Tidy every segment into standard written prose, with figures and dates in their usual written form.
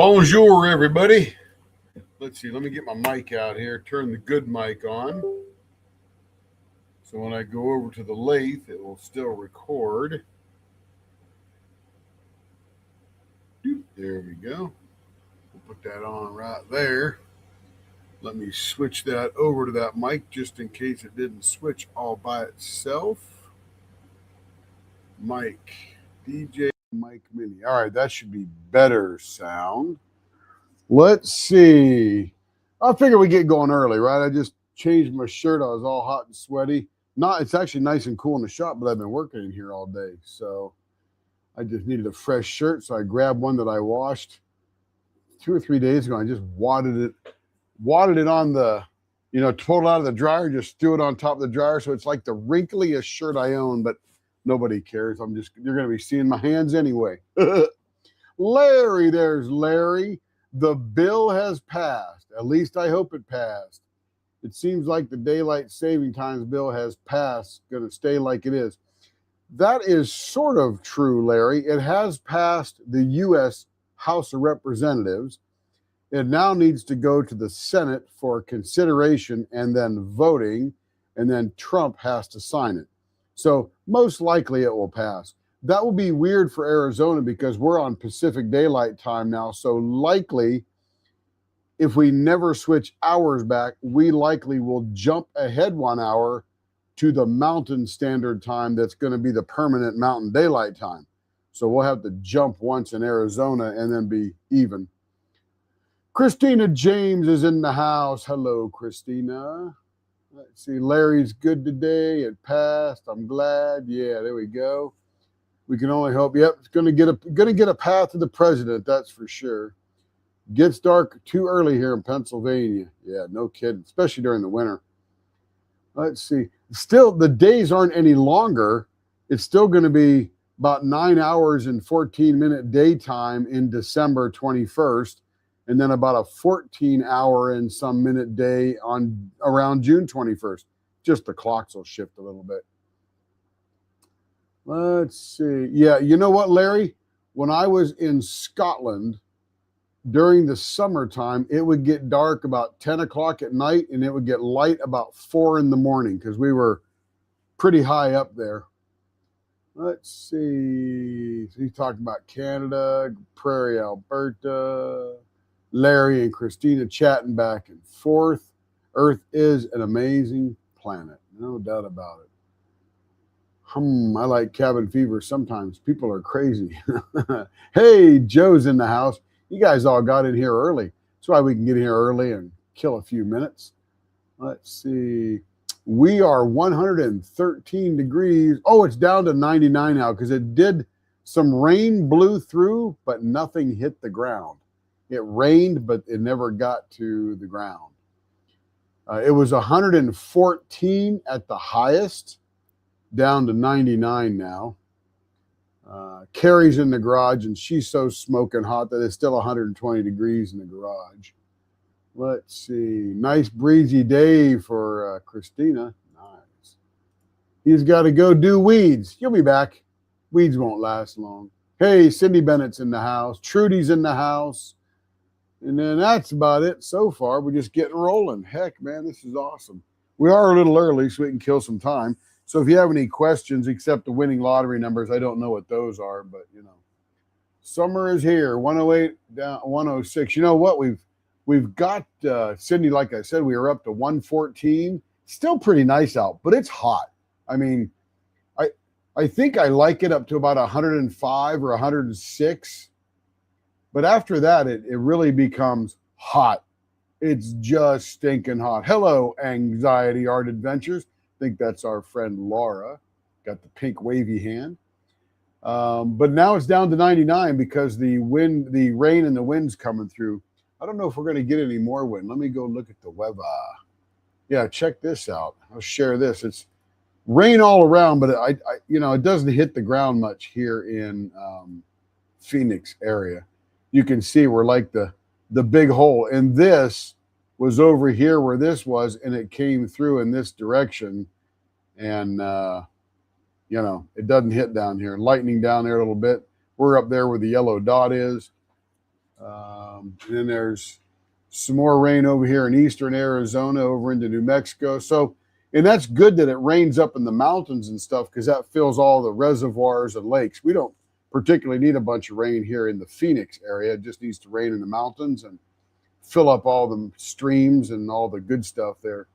Bonjour, everybody. Let's see. Let me get my mic out here. Turn the good mic on. So when I go over to the lathe, it will still record. There we go. We'll put that on right there. Let me switch that over to that mic just in case it didn't switch all by itself. Mic, DJ mic mini. All right, that should be better sound. Let's see. I figure we get going early, right? I just changed my shirt. I was all hot and sweaty. It's actually nice and cool in the shop, but I've been working in here all day. So I just needed a fresh shirt. So I grabbed one that I washed 2 or 3 days ago. I just wadded it on the, pulled it out of the dryer, just threw it on top of the dryer. So it's like the wrinkliest shirt I own, but nobody cares. You're going to be seeing my hands anyway. Larry, there's Larry. The bill has passed. At least I hope it passed. It seems like the daylight saving times bill has passed, going to stay like it is. That is sort of true, Larry. It has passed the U.S. House of Representatives. It now needs to go to the Senate for consideration and then voting, and then Trump has to sign it. So most likely it will pass. That will be weird for Arizona because we're on Pacific Daylight Time now. So likely, if we never switch hours back, we likely will jump ahead 1 hour to the Mountain Standard Time. That's going to be the permanent Mountain Daylight Time. So we'll have to jump once in Arizona and then be even. Christina James is in the house. Hello, Christina. Let's see. Larry's good today. It passed. I'm glad. Yeah, there we go. We can only hope. Yep, it's going to get a path to the president. That's for sure. Gets dark too early here in Pennsylvania. Yeah, no kidding, especially during the winter. Let's see. Still, the days aren't any longer. It's still going to be about 9 hours and 14-minute daytime in December 21st, and then about a 14-hour and some minute day on around June 21st. Just the clocks will shift a little bit. Let's see. Yeah, you know what, Larry? When I was in Scotland during the summertime, it would get dark about 10 o'clock at night and it would get light about 4 in the morning because we were pretty high up there. Let's see. He's talking about Canada, Prairie, Alberta. Larry and Christina chatting back and forth. Earth is an amazing planet. No doubt about it. I like cabin fever sometimes. People are crazy. Hey, Joe's in the house. You guys all got in here early. That's why we can get in here early and kill a few minutes. Let's see. We are 113 degrees. Oh, it's down to 99 now because it did some rain blew through, but nothing hit the ground. It rained, but it never got to the ground. It was 114 at the highest. Down to 99 now. Carrie's in the garage, and she's so smoking hot that it's still 120 degrees in the garage. Let's see. Nice breezy day for Christina. Nice. He's got to go do weeds. You'll be back. Weeds won't last long. Hey, Cindy Bennett's in the house. Trudy's in the house. And then that's about it so far. We're just getting rolling. Heck, man, this is awesome. We are a little early, so we can kill some time. So if you have any questions, except the winning lottery numbers, I don't know what those are, but summer is here. 108 down 106. You know what? We've got Cindy. Like I said, we were up to 114. Still pretty nice out, but it's hot. I mean, I think I like it up to about 105 or 106, but after that, it really becomes hot. It's just stinking hot. Hello, Anxiety Art Adventures. I think that's our friend Laura. Got the pink wavy hand. But now it's down to 99 because the rain and the wind's coming through. I don't know if we're going to get any more wind. Let me go look at the weather. Yeah, check this out. I'll share this. It's rain all around, but it doesn't hit the ground much here in Phoenix area. You can see we're like the big hole, and this was over here where this was, and it came through in this direction, and it doesn't hit down here. Lightning down there a little bit. We're up there where the yellow dot is. And then there's some more rain over here in eastern Arizona over into New Mexico. So, and that's good that it rains up in the mountains and stuff because that fills all the reservoirs and lakes. We don't particularly need a bunch of rain here in the Phoenix area. It just needs to rain in the mountains and fill up all the streams and all the good stuff there.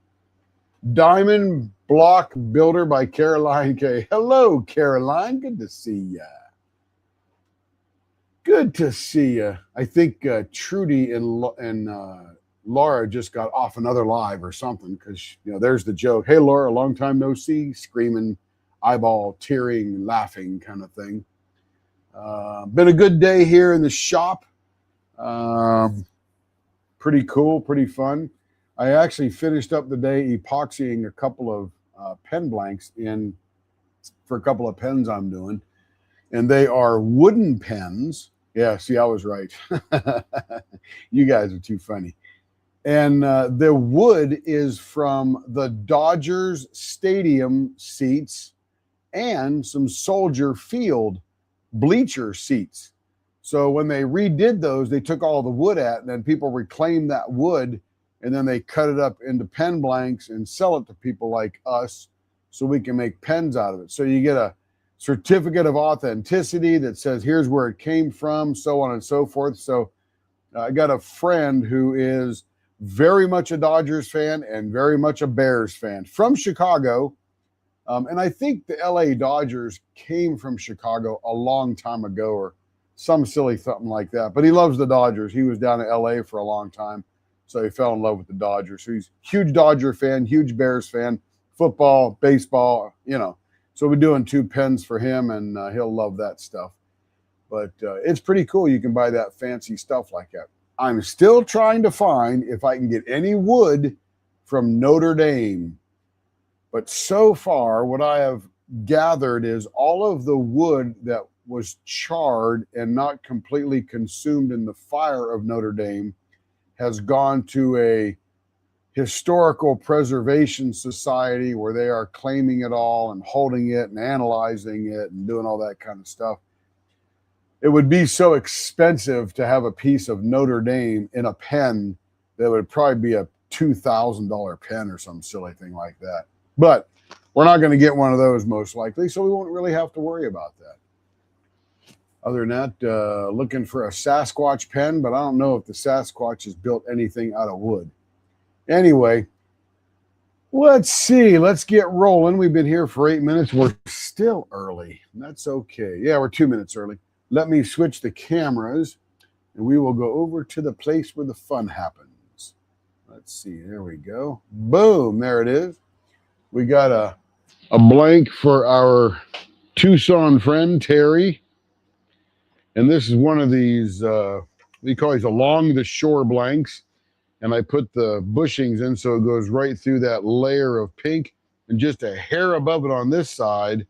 Diamond Block Builder by Caroline K. Hello, Caroline. Good to see ya. Good to see you. I think Trudy and Laura just got off another live or something because, you know, there's the joke. Hey, Laura, long time no see, screaming, eyeball, tearing, laughing kind of thing. Been a good day here in the shop. Pretty cool, pretty fun. I actually finished up the day epoxying a couple of pen blanks in for a couple of pens I'm doing. And they are wooden pens. Yeah, see, I was right. You guys are too funny. And the wood is from the Dodgers stadium seats and some Soldier Field bleacher seats. So when they redid those, they took all the wood out, and then people reclaimed that wood, and then they cut it up into pen blanks and sell it to people like us so we can make pens out of it. So you get a certificate of authenticity that says here's where it came from, so on and so forth. So I got a friend who is very much a Dodgers fan and very much a Bears fan from Chicago. And I think the LA Dodgers came from Chicago a long time ago or some silly something like that. But he loves the Dodgers. He was down in LA for a long time, so he fell in love with the Dodgers. So he's a huge Dodger fan, huge Bears fan, football, baseball, you know. So we're doing 2 pens for him, and he'll love that stuff. But it's pretty cool. You can buy that fancy stuff like that. I'm still trying to find if I can get any wood from Notre Dame. But so far, what I have gathered is all of the wood that was charred and not completely consumed in the fire of Notre Dame has gone to a historical preservation society where they are claiming it all and holding it and analyzing it and doing all that kind of stuff. It would be so expensive to have a piece of Notre Dame in a pen that would probably be a $2,000 pen or some silly thing like that. But we're not going to get one of those most likely, so we won't really have to worry about that. Other than that, looking for a Sasquatch pen, but I don't know if the Sasquatch has built anything out of wood. Anyway, let's see. Let's get rolling. We've been here for 8 minutes. We're still early. That's okay. Yeah, we're 2 minutes early. Let me switch the cameras, and we will go over to the place where the fun happens. Let's see. There we go. Boom. There it is. We got a blank for our Tucson friend, Terry. And this is one of these, we call these along the shore blanks. And I put the bushings in so it goes right through that layer of pink and just a hair above it on this side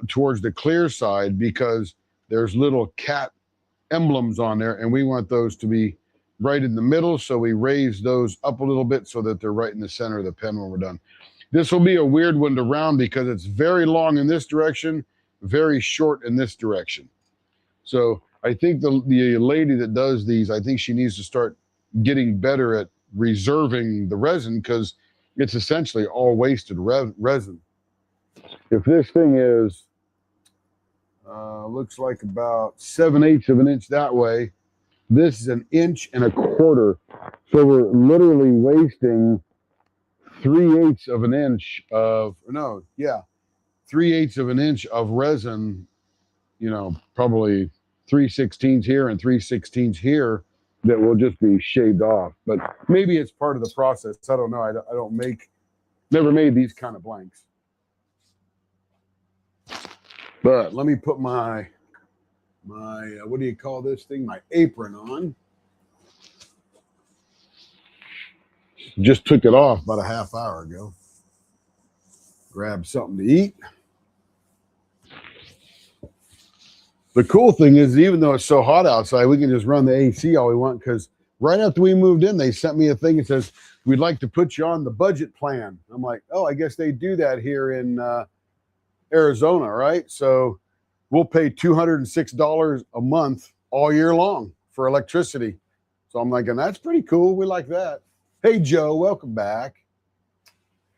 towards the clear side because there's little cat emblems on there and we want those to be right in the middle. So we raise those up a little bit so that they're right in the center of the pen when we're done. This will be a weird one to round because it's very long in this direction, very short in this direction. So I think the lady that does these, I think she needs to start getting better at reserving the resin because it's essentially all wasted resin. If this thing is, looks like about 7/8 of an inch that way, this is 1.25 inches. So we're literally wasting 3/8 of an inch of, 3/8 of an inch of resin, you know, probably 3/16 here and 3/16 here that will just be shaved off. But maybe it's part of the process. I don't know. I never made these kind of blanks. But let me put my what do you call this thing? My apron on. Just took it off about a half hour ago. Grab something to eat. The cool thing is, even though it's so hot outside, we can just run the AC all we want because right after we moved in, they sent me a thing that says, we'd like to put you on the budget plan. I'm like, oh, I guess they do that here in Arizona, right? So we'll pay $206 a month all year long for electricity. So I'm thinking, that's pretty cool. We like that. Hey, Joe, welcome back.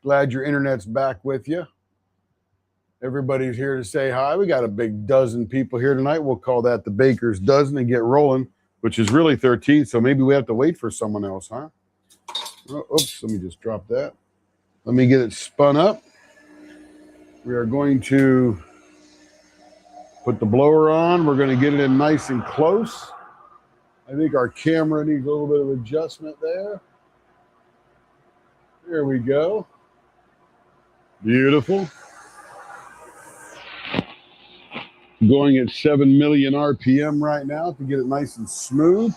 Glad your internet's back with you. Everybody's here to say hi. We got a big dozen people here tonight. We'll call that the Baker's Dozen and get rolling, which is really 13. So maybe we have to wait for someone else, huh? Oh, oops, let me just drop that. Let me get it spun up. We are going to put the blower on. We're going to get it in nice and close. I think our camera needs a little bit of adjustment there. There we go. Beautiful. Going at 7 million RPM right now to get it nice and smooth.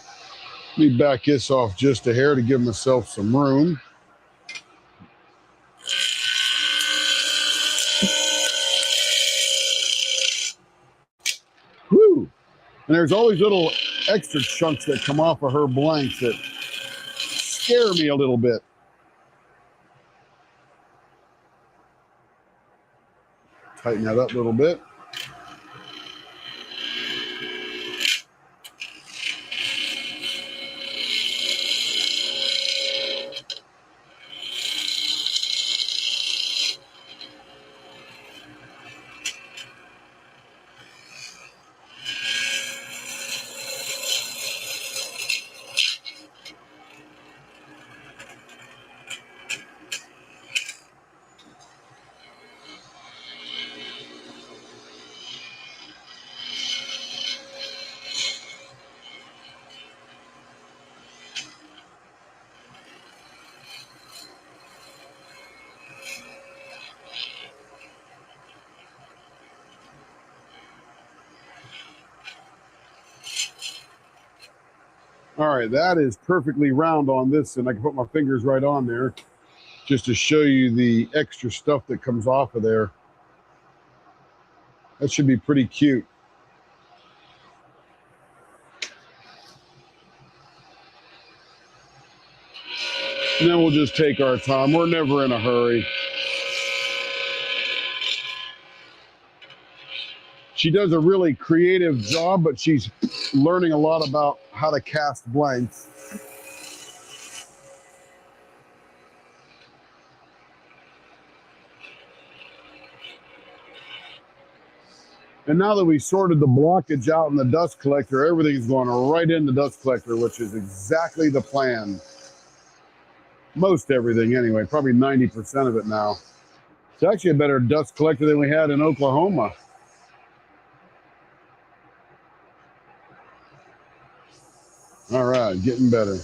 Let me back this off just a hair to give myself some room. Whew. And there's always little extra chunks that come off of her blanks that scare me a little bit. Tighten that up a little bit. All right, that is perfectly round on this, and I can put my fingers right on there just to show you the extra stuff that comes off of there. That should be pretty cute. And then we'll just take our time. We're never in a hurry. She does a really creative job, but she's learning a lot about how to cast blanks. And now that we sorted the blockage out in the dust collector, everything's going right in the dust collector, which is exactly the plan. Most everything anyway, probably 90% of it now. It's actually a better dust collector than we had in Oklahoma. All right, getting better.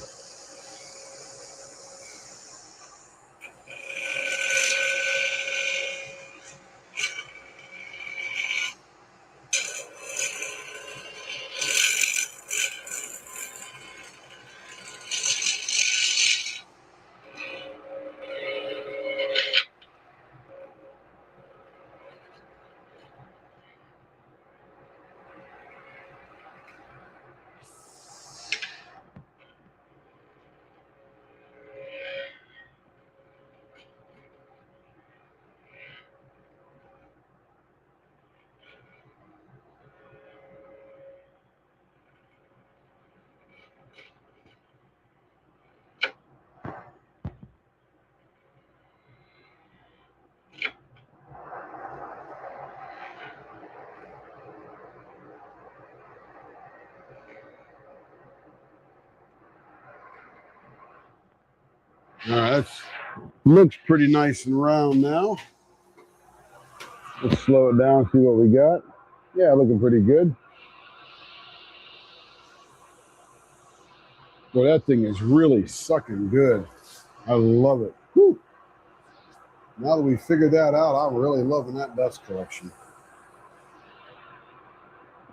All right, that looks pretty nice and round now. Let's slow it down, see what we got. Yeah, looking pretty good. Boy, that thing is really sucking good. I love it. Whew. Now that we figured that out, I'm really loving that dust collection.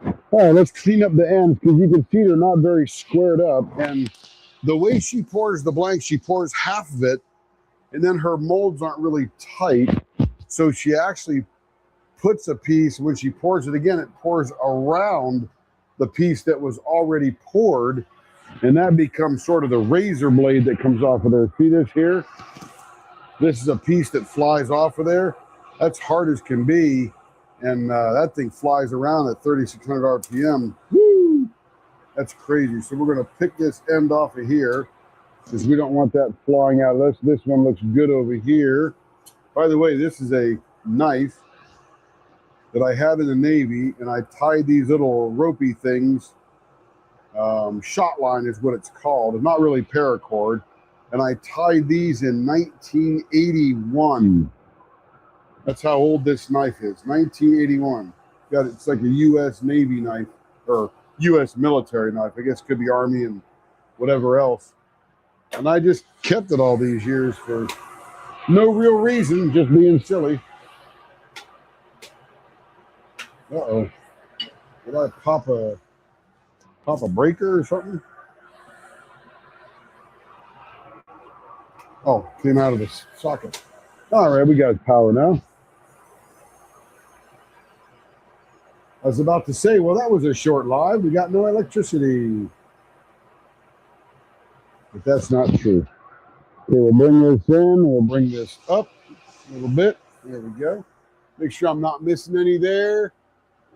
All right, let's clean up the ends because you can see they're not very squared up. And the way she pours the blank, she pours half of it, and then her molds aren't really tight. So she actually puts a piece, when she pours it again, it pours around the piece that was already poured, and that becomes sort of the razor blade that comes off of there. See this here? This is a piece that flies off of there. That's hard as can be, and that thing flies around at 3,600 RPM. Woo! That's crazy. So we're going to pick this end off of here because we don't want that flying out of this. This one looks good over here. By the way, this is a knife that I had in the Navy, and I tied these little ropey things. Shot line is what it's called. It's not really paracord. And I tied these in 1981. That's how old this knife is, 1981. It's like a U.S. Navy knife, or U.S. military knife. I guess it could be Army and whatever else. And I just kept it all these years for no real reason, just being silly. Uh-oh. Did I pop a breaker or something? Oh, came out of the socket. All right, we got power now. I was about to say, well, that was a short live. We got no electricity. But that's not true. Okay, we'll bring this in. We'll bring this up a little bit. There we go. Make sure I'm not missing any there.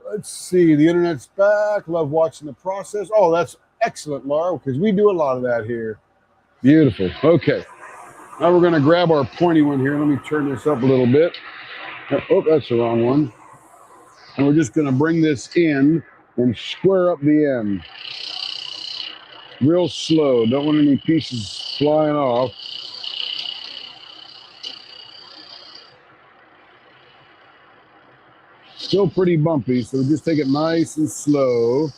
Let's see. The internet's back. Love watching the process. Oh, that's excellent, Laura, because we do a lot of that here. Beautiful. Okay. Now we're going to grab our pointy one here. Let me turn this up a little bit. Oh, that's the wrong one. And we're just going to bring this in and square up the end. Real slow. Don't want any pieces flying off. Still pretty bumpy, so just take it nice and slow.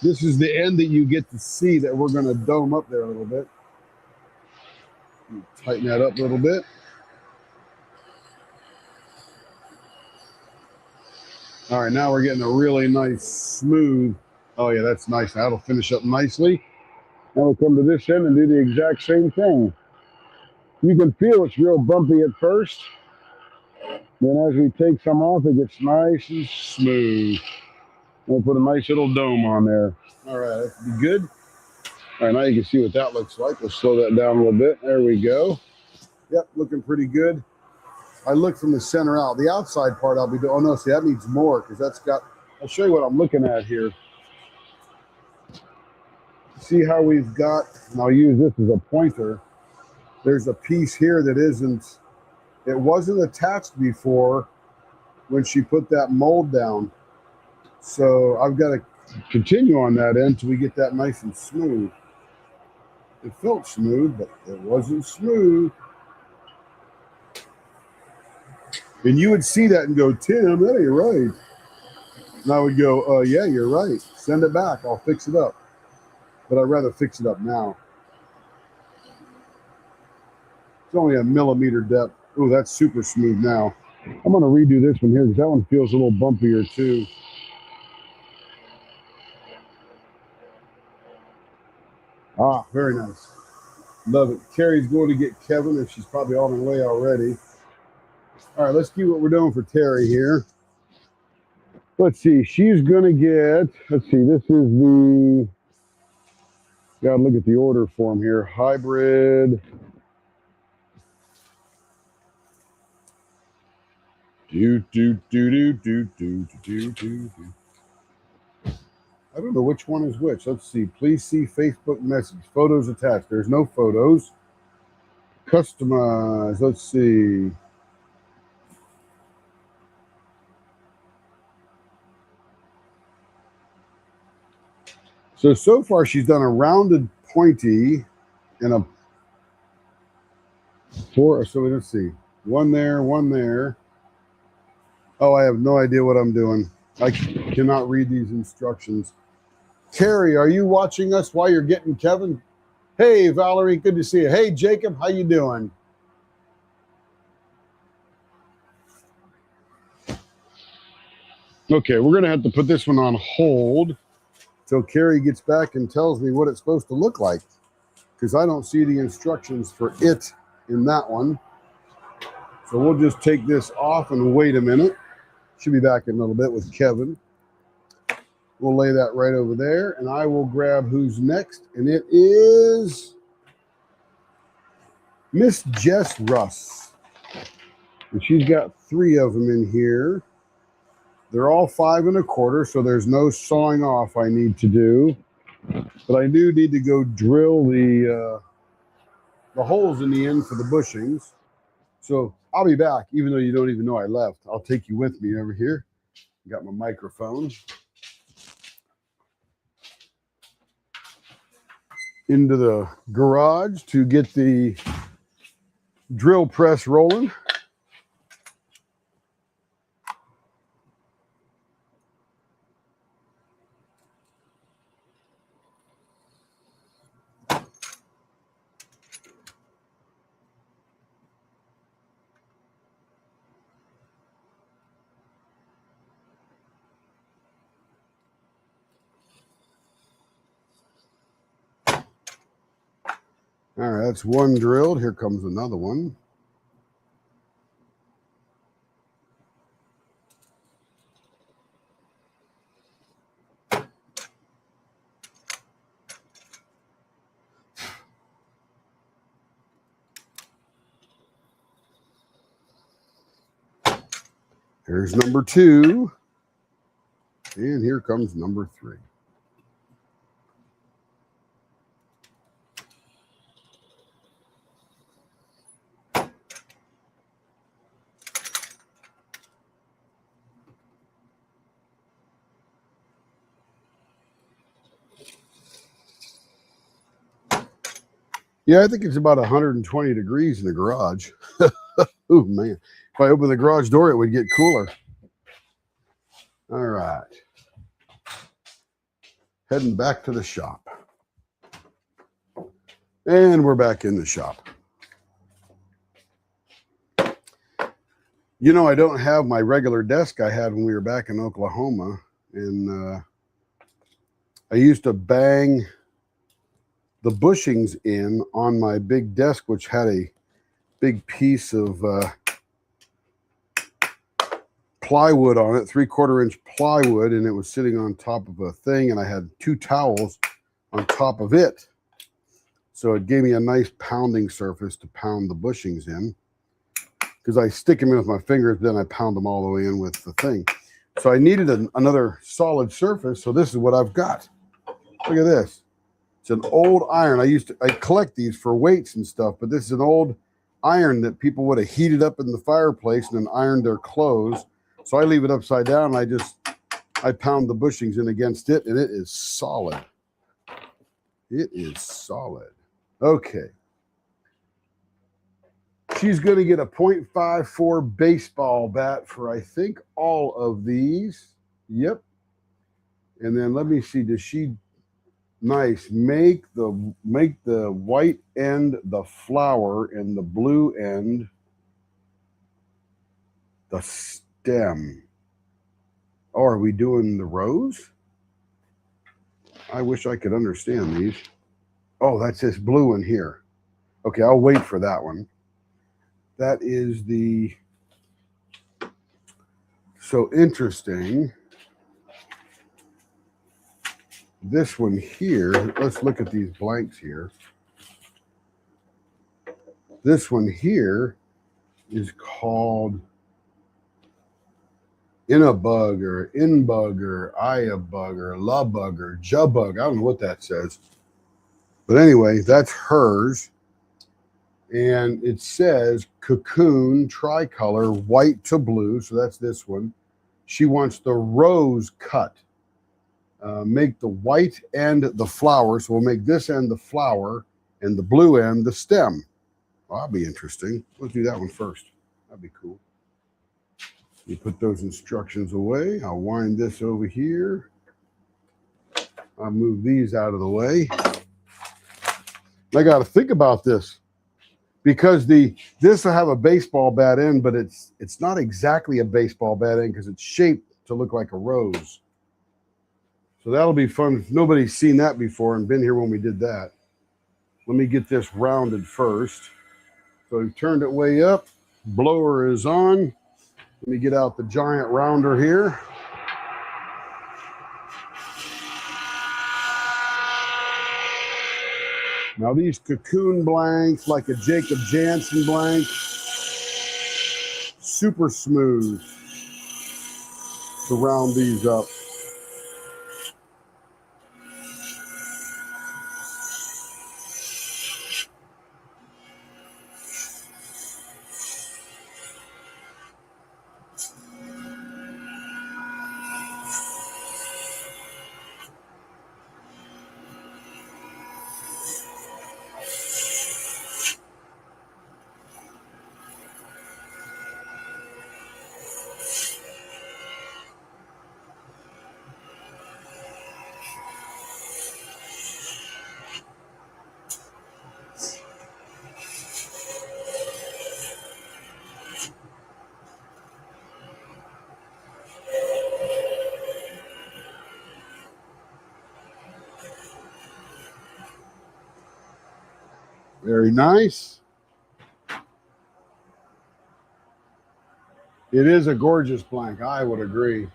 This is the end that you get to see that we're going to dome up there a little bit. Tighten that up a little bit. All right, now we're getting a really nice smooth. Oh yeah, that's nice. That'll finish up nicely. Now we'll come to this end and do the exact same thing. You can feel it's real bumpy at first. Then as we take some off, it gets nice and smooth. We'll put a nice little dome on there. All right, that'll be good. All right, now you can see what that looks like. We'll slow that down a little bit. There we go. Yep, looking pretty good. I look from the center out. The outside part I'll be doing. Oh no, see that needs more because that's got. I'll show you what I'm looking at here. See how we've got, and I'll use this as a pointer. There's a piece here that isn't. It wasn't attached before when she put that mold down. So I've got to continue on that end till we get that nice and smooth. It felt smooth, but it wasn't smooth. And you would see that and go, Tim, that ain't right. And I would go, yeah, you're right. Send it back. I'll fix it up. But I'd rather fix it up now. It's only a millimeter depth. Oh, that's super smooth now. I'm going to redo this one here because that one feels a little bumpier too. Ah, very nice. Love it. Carrie's going to get Kevin, and she's probably on her way already. All right, let's see what we're doing for Terry here. Let's see. She's going to get, let's see, this is the, got to look at the order form here. Hybrid. I don't know which one is which. Let's see. Please see Facebook message. Photos attached. There's no photos. Customize. Let's see. So far she's done a rounded pointy and a four. So let's see. One there, one there. Oh, I have no idea what I'm doing. I cannot read these instructions. Carrie, are you watching us while you're getting Kevin? Hey, Valerie, good to see you. Hey, Jacob, how you doing? Okay, we're going to have to put this one on hold till Carrie gets back and tells me what it's supposed to look like, because I don't see the instructions for it in that one. So we'll just take this off and wait a minute. Should be back in a little bit with Kevin. We'll lay that right over there, and I will grab who's next, and it is Miss Jess Russ. And she's got 3 of them in here. They're all 5 1/4, so there's no sawing off I need to do. But I do need to go drill the holes in the end for the bushings. So I'll be back, even though you don't even know I left. I'll take you with me over here. Got my microphone. Into the garage to get the drill press rolling. All right, that's one drilled. Here comes another one. Here's number 2. And here comes number 3. Yeah, I think it's about 120 degrees in the garage. Oh, man. If I open the garage door, it would get cooler. All right. Heading back to the shop. And we're back in the shop. You know, I don't have my regular desk I had when we were back in Oklahoma. And I used to bang the bushings in on my big desk, which had a big piece of plywood on it, 3/4 inch plywood, and it was sitting on top of a thing, and I had 2 towels on top of it. So it gave me a nice pounding surface to pound the bushings in, because I stick them in with my fingers, then I pound them all the way in with the thing. So I needed another solid surface, so this is what I've got. Look at this. It's an old iron. I collect these for weights and stuff, but this is an old iron that people would have heated up in the fireplace and then ironed their clothes. So I leave it upside down, and I pound the bushings in against it, and it is solid. It is solid. Okay. She's going to get a .54 baseball bat for, I think, all of these. Yep. And then let me see, does she... Nice. Make the white end the flower and the blue end the stem. Oh, are we doing the rose? I wish I could understand these. Oh, that's this blue one here. Okay, I'll wait for that one. That is the... So interesting. This one here, let's look at these blanks here. This one here is called Inabug or Inbug or Iabug or Labug or Jubug. I don't know what that says. But anyway, that's hers. And it says cocoon, tricolor, white to blue. So that's this one. She wants the rose cut. Make the white end the flower. So we'll make this end the flower and the blue end the stem. Well, that'll be interesting. Let's do that one first. That'd be cool. You put those instructions away. I'll wind this over here. I'll move these out of the way. I got to think about this, because this will have a baseball bat end, but it's not exactly a baseball bat end because it's shaped to look like a rose. So that'll be fun. If nobody's seen that before and been here when we did that. Let me get this rounded first. So I've turned it way up. Blower is on. Let me get out the giant rounder here. Now these cocoon blanks, like a Jacob Jansen blank, super smooth. to round these up. Very nice. It is a gorgeous blank. I would agree.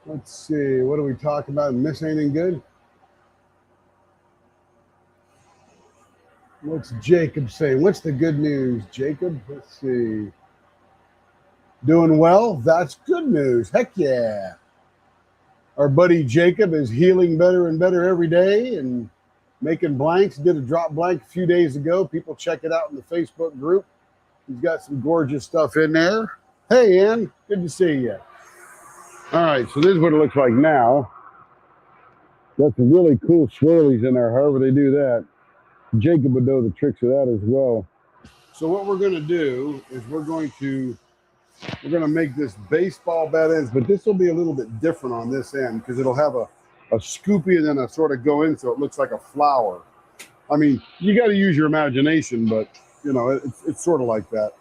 Let's see. What are we talking about? Miss anything good? What's Jacob saying? What's the good news, Jacob? Let's see. Doing well? That's good news. Heck yeah. Our buddy Jacob is healing better and better every day and making blanks. Did a drop blank a few days ago. People check it out in the Facebook group. He's got some gorgeous stuff in there. Hey, Ann. Good to see you. All right, so this is what it looks like now. Got some really cool swirlies in there, however they do that. Jacob would know the tricks of that as well. So what we're going to do is we're going to make this baseball bat ends, but this will be a little bit different on this end because it'll have a scoopy and then a sort of go in so it looks like a flower. I mean, you got to use your imagination, but you know, it's sort of like that.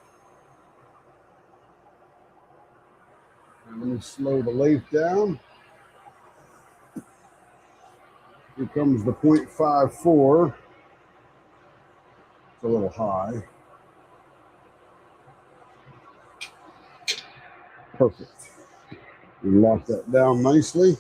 And let me slow the lathe down. Here comes the 0.54. It's a little high. Perfect. We lock that down nicely.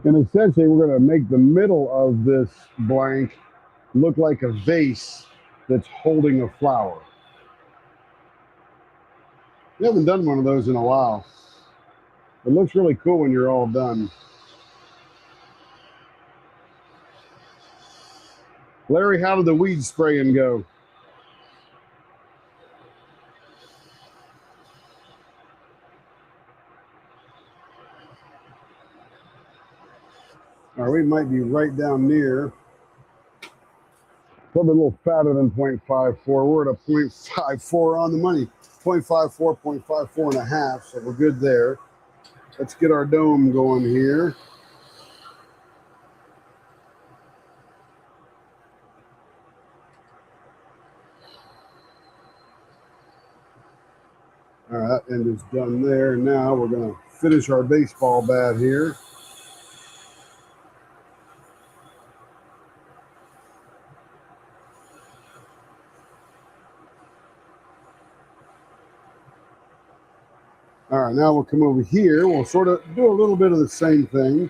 And essentially, we're going to make the middle of this blank look like a vase that's holding a flower. We haven't done one of those in a while. It looks really cool when you're all done. Larry, how did the weed spraying go? All right, we might be right down near. Probably a little fatter than 0.54. We're at a 0.54 on the money. 0.54, 0.54 and a half, so we're good there. Let's get our dome going here. All right, that end is done there. Now we're going to finish our baseball bat here. All right, now we'll come over here. We'll sort of do a little bit of the same thing.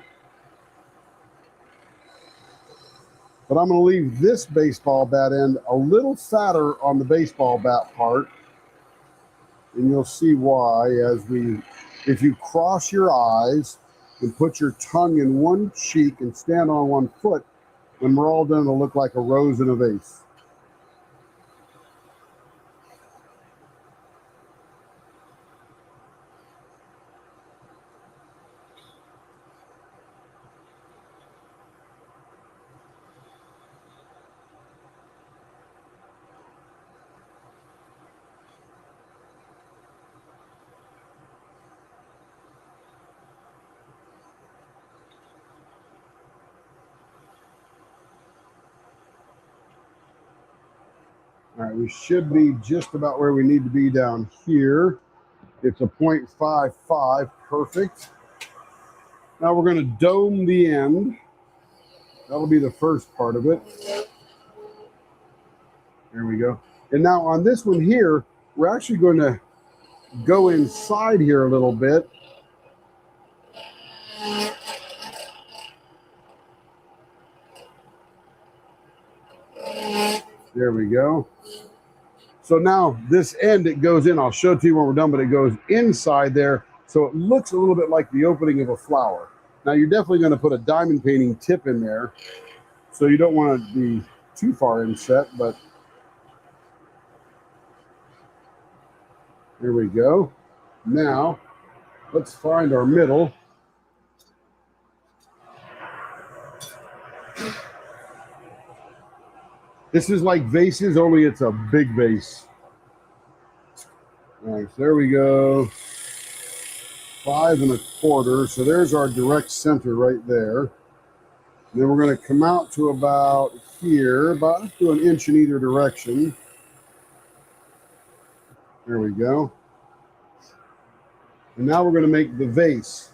But I'm going to leave this baseball bat end a little fatter on the baseball bat part. And you'll see why if you cross your eyes and put your tongue in one cheek and stand on one foot, when we're all done, it'll look like a rose in a vase. All right, we should be just about where we need to be down here. It's a 0.55, perfect. Now we're going to dome the end. That'll be the first part of it. There we go. And now on this one here, we're actually going to go inside here a little bit. There we go. So now this end, it goes in. I'll show it to you when we're done, but it goes inside there. So it looks a little bit like the opening of a flower. Now you're definitely going to put a diamond painting tip in there. So you don't want to be too far inset, but there we go. Now let's find our middle. This is like vases, only it's a big vase. All right, so there we go. 5 1/4. So there's our direct center right there. And then we're going to come out to about here, about to 1 inch in either direction. There we go. And now we're going to make the vase.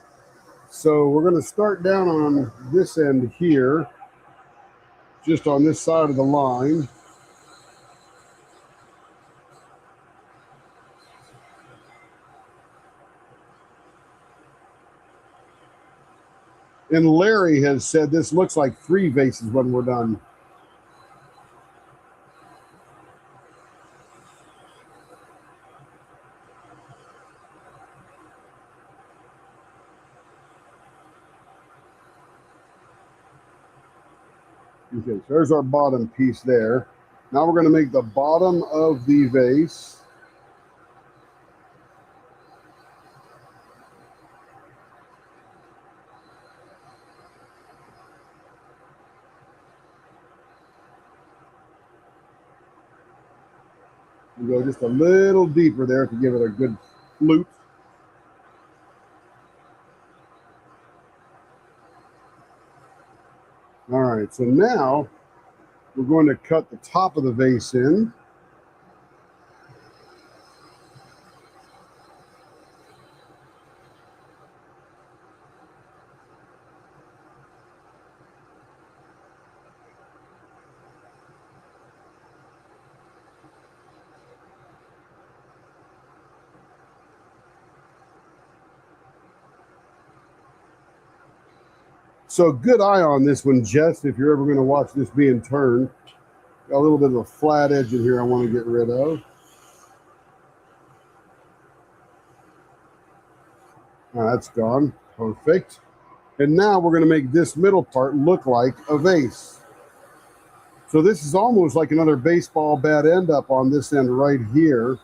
So we're going to start down on this end here, just on this side of the line. And Larry has said this looks like 3 vases when we're done. Okay, so there's our bottom piece there. Now we're going to make the bottom of the vase. We go just a little deeper there to give it a good flute. All right, so now we're going to cut the top of the vase in. So good eye on this one, Jess, if you're ever going to watch this being turned. Got a little bit of a flat edge in here I want to get rid of. That's gone. Perfect. And now we're going to make this middle part look like a vase. So this is almost like another baseball bat end up on this end right here.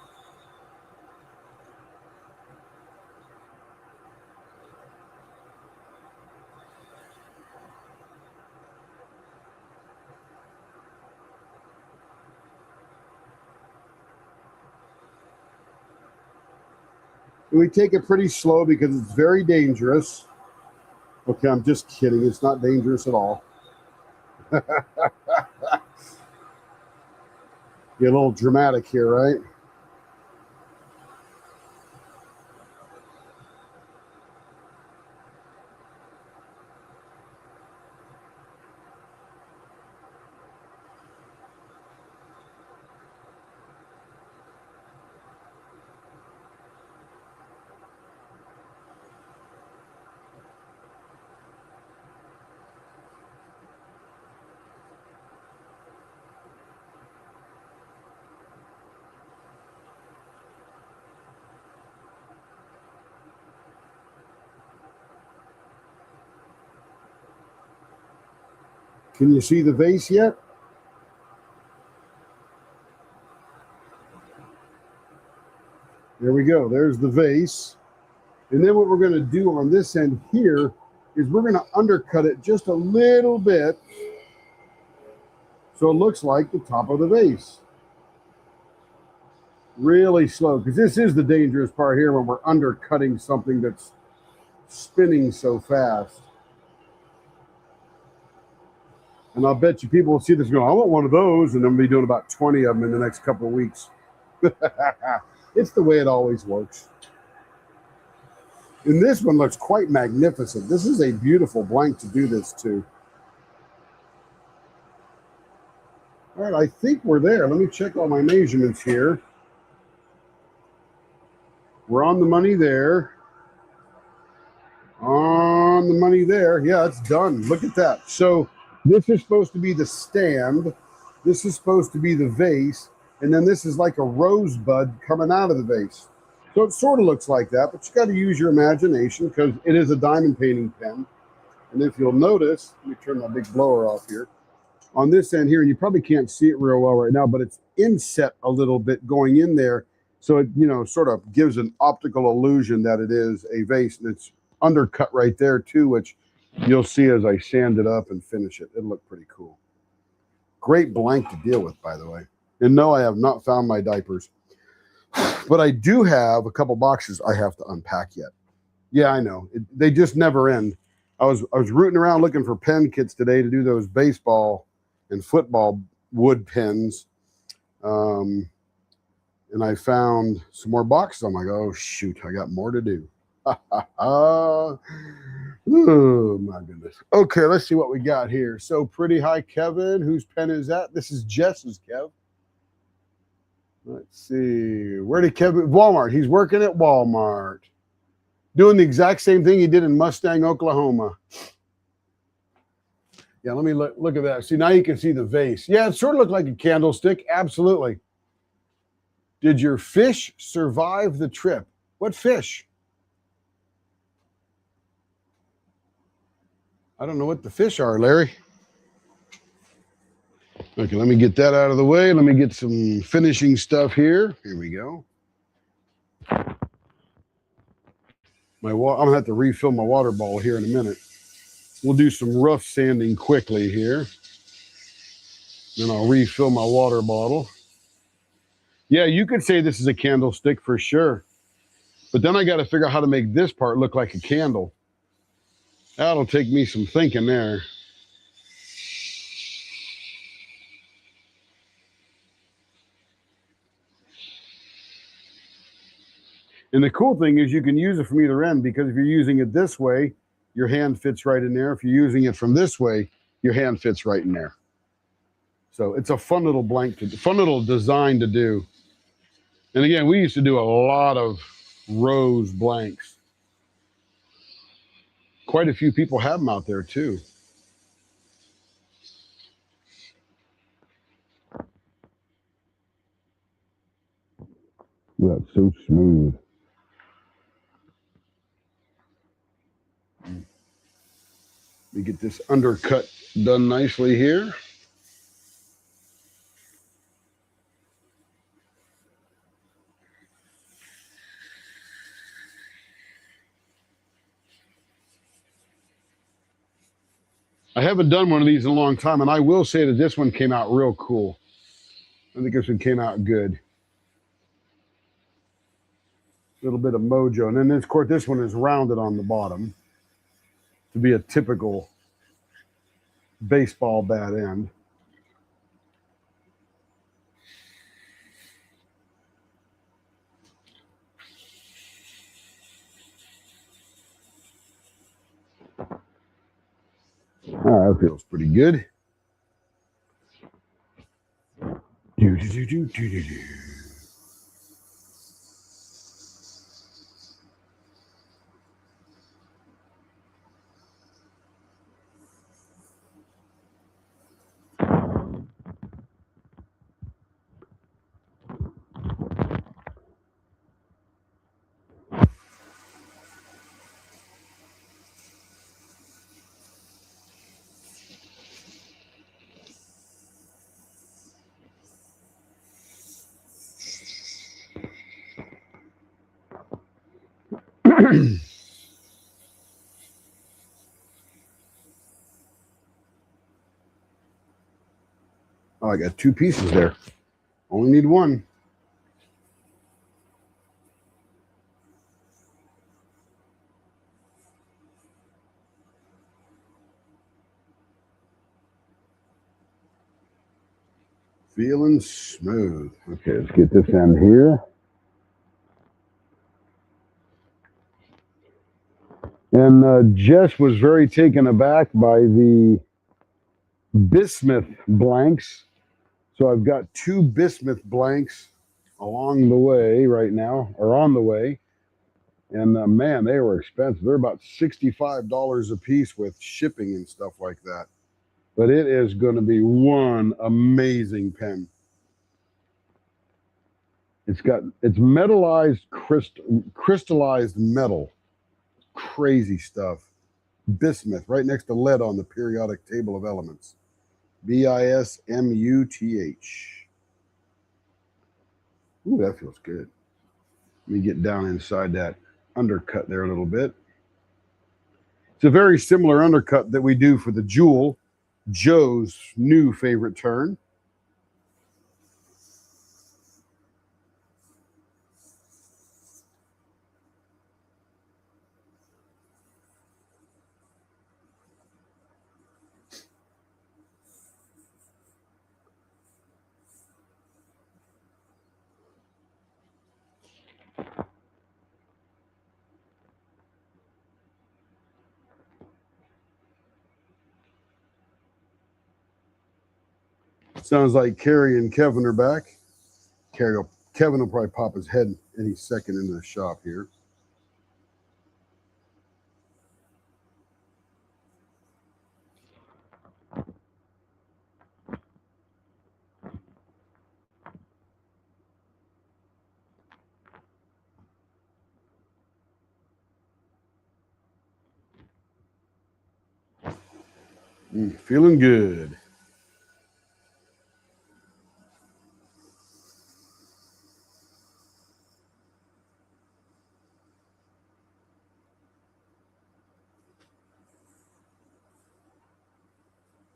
And we take it pretty slow because it's very dangerous. Okay, I'm just kidding. It's not dangerous at all. Get a little dramatic here, right? Can you see the vase yet? There we go. There's the vase. And then what we're going to do on this end here is we're going to undercut it just a little bit so it looks like the top of the vase. Really slow, because this is the dangerous part here when we're undercutting something that's spinning so fast. And I'll bet you people will see this and go, I want one of those, and then we'll be doing about 20 of them in the next couple of weeks. It's the way it always works. And this one looks quite magnificent. This is a beautiful blank to do this to. All right, I think we're there. Let me check all my measurements here. We're on the money there. On the money there. Yeah, it's done. Look at that. So this is supposed to be the stand. This is supposed to be the vase. And then this is like a rosebud coming out of the vase. So it sort of looks like that, but you got to use your imagination because it is a diamond painting pen. And if you'll notice, let me turn my big blower off here. On this end here, and you probably can't see it real well right now, but it's inset a little bit going in there. So it, you know, sort of gives an optical illusion that it is a vase. And it's undercut right there too, which you'll see as I sand it up and finish it. It'll look pretty cool. Great blank to deal with, by the way. And no, I have not found my diapers. But I do have a couple boxes I have to unpack yet. Yeah, I know. They just never end. I was rooting around looking for pen kits today to do those baseball and football wood pens. And I found some more boxes. I'm like, oh, shoot, I got more to do. Oh, my goodness. Okay, let's see what we got here. So pretty high, Kevin. Whose pen is that? This is Jess's, Kev. Let's see. Where did Kevin? Walmart. He's working at Walmart. Doing the exact same thing he did in Mustang, Oklahoma. Yeah, let me look at that. See, now you can see the vase. Yeah, it sort of looked like a candlestick. Absolutely. Did your fish survive the trip? What fish? I don't know what the fish are, Larry. Okay, let me get that out of the way. Let me get some finishing stuff here. Here we go. I'm gonna have to refill my water bottle here in a minute. We'll do some rough sanding quickly here. Then I'll refill my water bottle. Yeah, you could say this is a candlestick for sure. But then I got to figure out how to make this part look like a candle. That'll take me some thinking there. And the cool thing is you can use it from either end, because if you're using it this way, your hand fits right in there. If you're using it from this way, your hand fits right in there. So it's a fun little fun little design to do. And again, we used to do a lot of rose blanks. Quite a few people have them out there too. That's so smooth. Let me get this undercut done nicely here. I haven't done one of these in a long time, and I will say that this one came out real cool. I think this one came out good. A little bit of mojo. And then, of course, this one is rounded on the bottom to be a typical baseball bat end. That feels pretty good. Oh, I got two pieces there. Only need one. Feeling smooth. Okay, let's get this end here. And Jess was very taken aback by the bismuth blanks. So I've got 2 bismuth blanks along the way right now, or on the way. And man, they were expensive. They're about $65 a piece with shipping and stuff like that. But it is going to be one amazing pen. It's metallized, crystallized metal. Crazy stuff. Bismuth, right next to lead on the periodic table of elements. Bismuth. Ooh, that feels good. Let me get down inside that undercut there a little bit. It's a very similar undercut that we do for the Jewel, Joe's new favorite turn. Sounds like Carrie and Kevin are back. Kevin will probably pop his head any second into the shop here. Feeling good.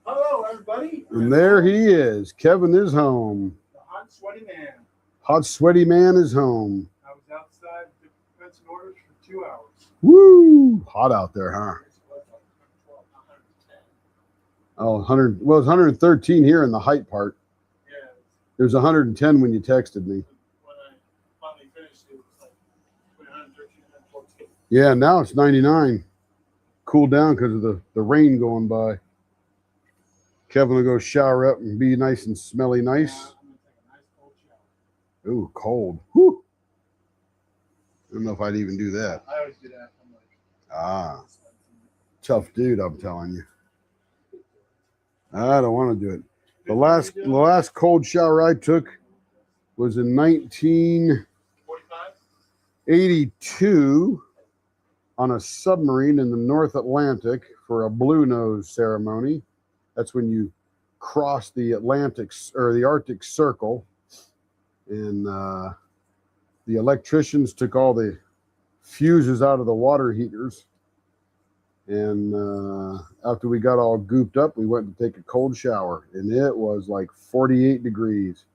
Hello, everybody. And there he is. Kevin is home. The hot, sweaty man. Hot, sweaty man is home. I was outside the fencing orders for 2 hours. Woo! Hot out there, huh? Oh, 100. Well, it's 113 here in the height part. Yeah. There's 110 when you texted me. When I finally finished, it was like 113 and 114. Yeah, now it's 99. Cooled down because of the rain going by. Kevin will go shower up and be nice and smelly nice. Yeah, I'm going to take a nice cold shower. Ooh, cold. Whew. I don't know if I'd even do that. I always do that. I'm like, tough dude, I'm telling you. I don't want to do it. The last cold shower I took was in 1982 on a submarine in the North Atlantic for a Blue Nose ceremony. That's when you cross the Atlantic or the Arctic Circle, and the electricians took all the fuses out of the water heaters. And after we got all gooped up, we went to take a cold shower, and it was like 48 degrees.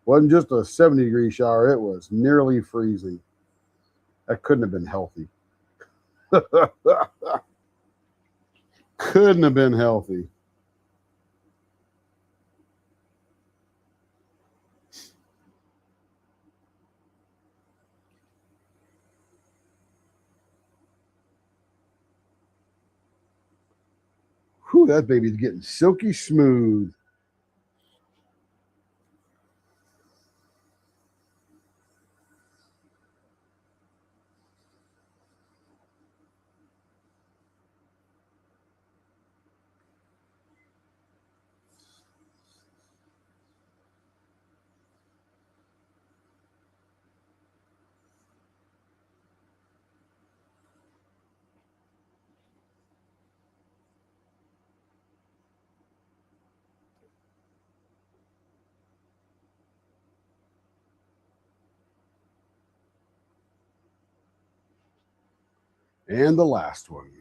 Wasn't just a 70-degree shower, it was nearly freezing. That couldn't have been healthy. Couldn't have been healthy. Whew, that baby's getting silky smooth. And the last one.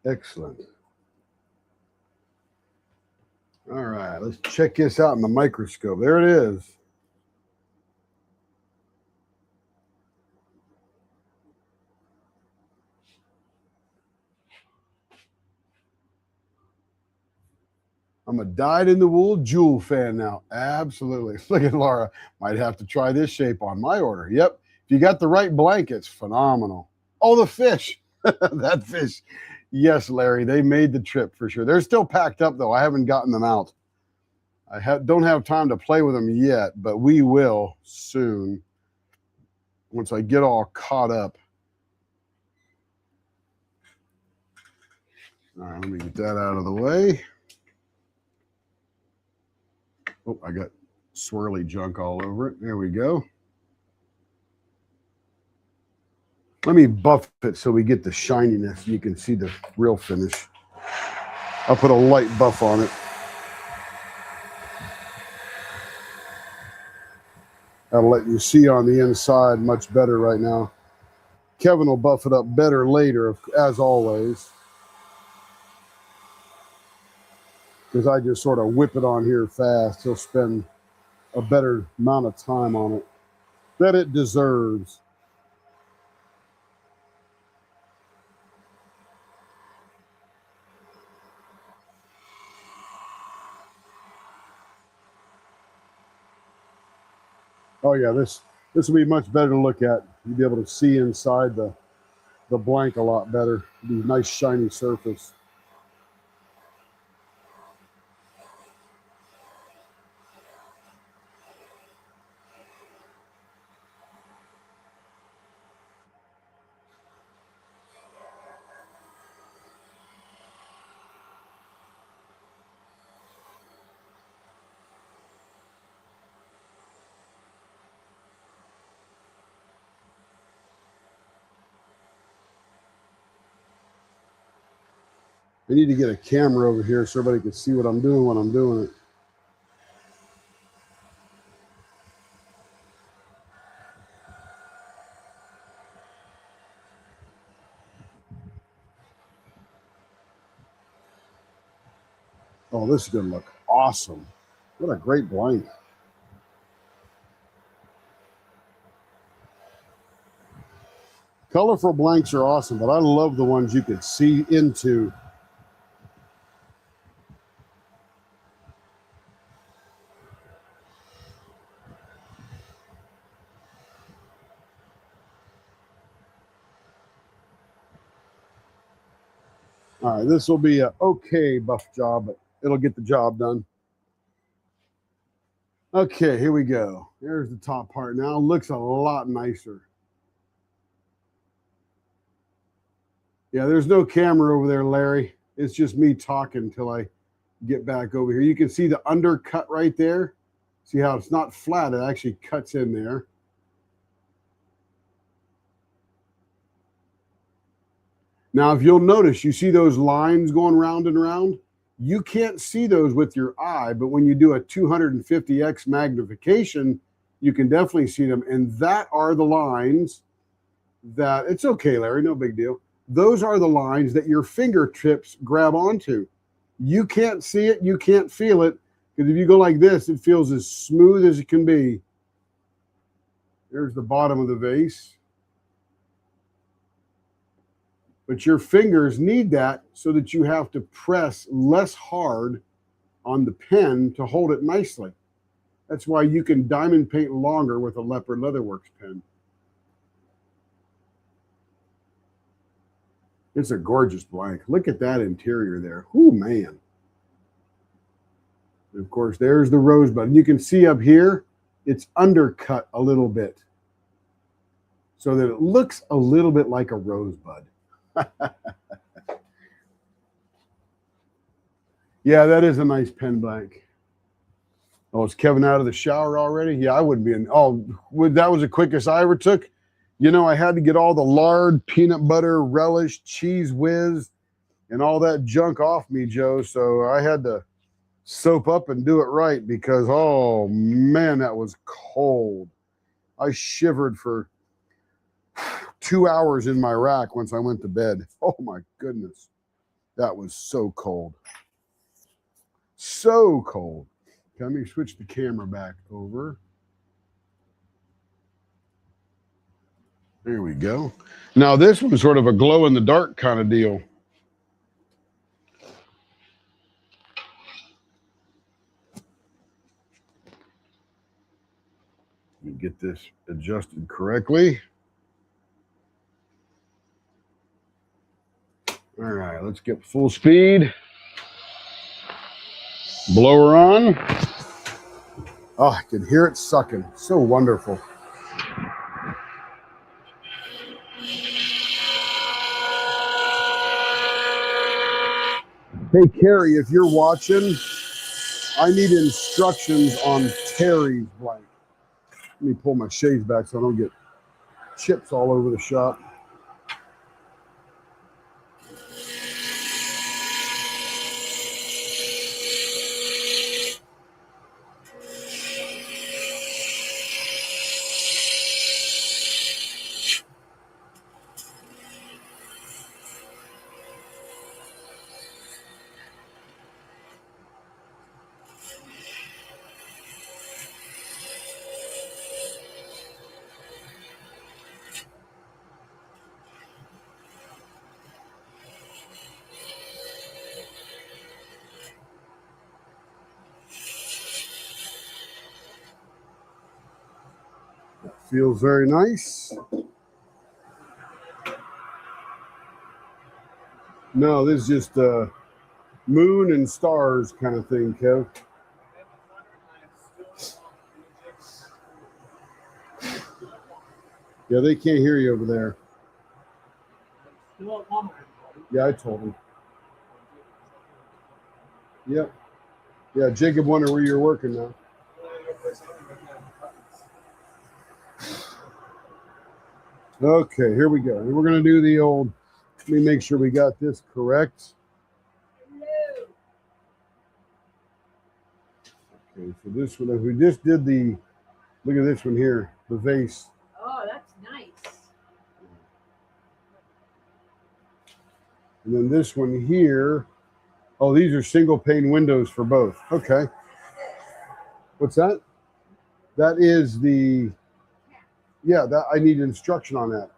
Excellent. All right, let's check this out in the microscope. There it is. I'm a dyed-in-the-wool jewel fan now. Absolutely. Look at Laura. Might have to try this shape on my order. Yep. If you got the right blankets, phenomenal. Oh, the fish. That fish. Yes, Larry, they made the trip for sure. They're still packed up, though. I haven't gotten them out. I don't have time to play with them yet, but we will soon once I get all caught up. All right, let me get that out of the way. Oh, I got swirly junk all over it. There we go. Let me buff it so we get the shininess. You can see the real finish. I'll put a light buff on it. That'll let you see on the inside much better right now. Kevin will buff it up better later, as always. Because I just sort of whip it on here fast. He'll spend a better amount of time on it that it deserves. Oh yeah, this will be much better to look at. You'll be able to see inside the blank a lot better. It'll be a nice shiny surface. I need to get a camera over here so everybody can see what I'm doing when I'm doing it. Oh, this is going to look awesome. What a great blank. Colorful blanks are awesome, but I love the ones you can see into. All right, this will be a okay buff job, but it'll get the job done. Okay, here we go. There's the top part now. Looks a lot nicer. Yeah, there's no camera over there, Larry. It's just me talking until I get back over here. You can see the undercut right there. See how it's not flat, it actually cuts in there. Now, if you'll notice, you see those lines going round and round? You can't see those with your eye, but when you do a 250x magnification, you can definitely see them. And that are the lines that, it's okay, Larry, no big deal. Those are the lines that your fingertips grab onto. You can't see it, you can't feel it, because if you go like this, it feels as smooth as it can be. There's the bottom of the vase. But your fingers need that so that you have to press less hard on the pen to hold it nicely. That's why you can diamond paint longer with a Leopard Leatherworks pen. It's a gorgeous blank. Look at that interior there. Oh, man. And of course, there's the rosebud. And you can see up here, it's undercut a little bit so that it looks a little bit like a rosebud. Yeah, that is a nice pen blank. Oh, is Kevin out of the shower already? Yeah, I wouldn't be in. Oh, that was the quickest I ever took. You know, I had to get all the lard, peanut butter, relish, cheese whiz, and all that junk off me, Joe. So I had to soap up and do it right because, oh, man, that was cold. I shivered for 2 hours in my rack once I went to bed. Oh, my goodness. That was so cold. So cold. Okay, let me switch the camera back over. There we go. Now this one's sort of a glow in the dark kind of deal. Let me get this adjusted correctly. All right, let's get full speed. Blower on. Oh, I can hear it sucking. So wonderful. Hey, Carrie, if you're watching, I need instructions on Terry's blank. Let me pull my shades back so I don't get chips all over the shop. Feels very nice. No, this is just moon and stars kind of thing, Kev. Yeah, they can't hear you over there. Yeah, I told him. Yep. Yeah, Jacob wondered where you're working now. Okay, here we go. We're going to do the old, let me make sure we got this correct. Okay, so this one, if we just did the, look at this one here, the vase. Oh, that's nice. And then this one here, oh, these are single pane windows for both. Okay. What's that? That is the, yeah, that I need instruction on that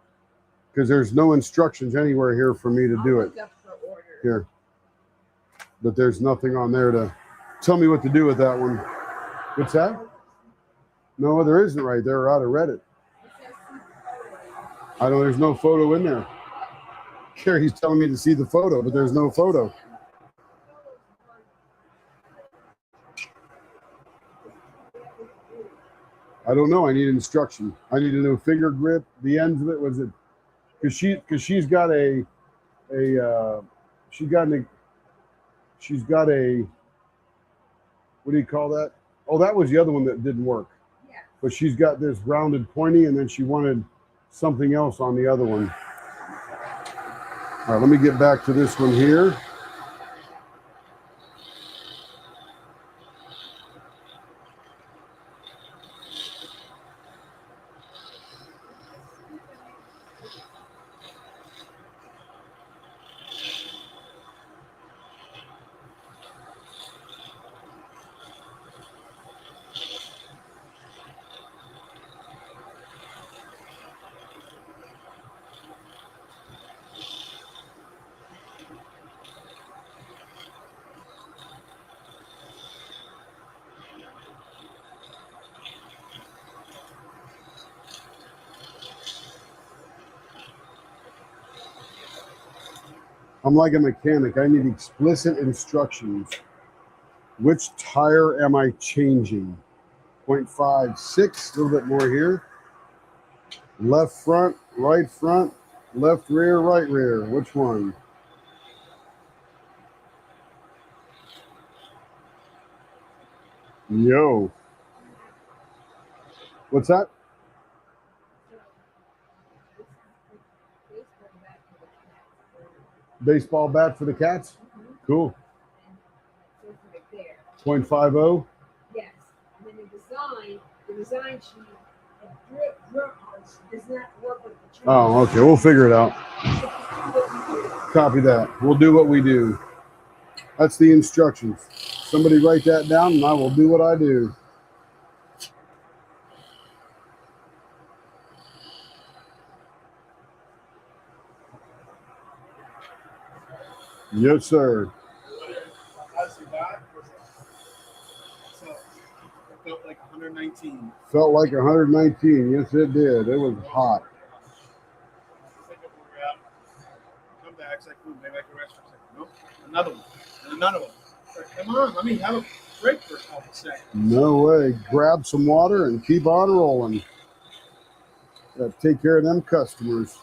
because there's no instructions anywhere here for me to do it. Here. But there's nothing on there to tell me what to do with that one. What's that? No, there isn't right there. I'd have read it. I don't, there's no photo in there. Carrie's telling me to see the photo, but there's no photo. I don't know. I need instruction. I need to know finger grip. The ends of it was it because she's got a what do you call that? Oh, that was the other one that didn't work. Yeah. But she's got this rounded pointy, and then she wanted something else on the other one. All right, let me get back to this one here. I'm like a mechanic. I need explicit instructions. Which tire am I changing? 0.56, a little bit more here. Left front, left rear, right rear. Which one? Yo. What's that? Baseball bat for the cats? Cool. 0.50? Yes. And then the design sheet, does not work with the change. Oh, okay. We'll figure it out. Copy that. We'll do what we do. That's the instructions. Somebody write that down and I will do what I do. Yes, sir. Honestly, that was so it felt like 119. Felt like 119. Yes, it did. It was hot. Think of where we're at. Come back, it's like, ooh, maybe I can rest for a second. Nope. Another one. And another one. Like, come on, let me have a break for a couple seconds. No way. Grab some water and keep on rolling. Gotta take care of them customers.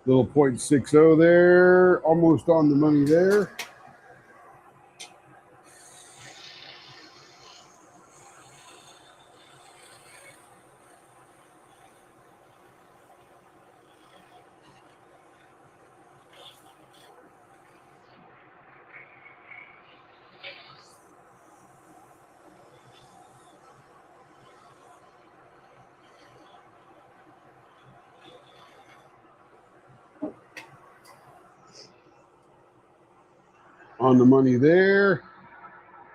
Little .60 there, almost on the money there. On the money there.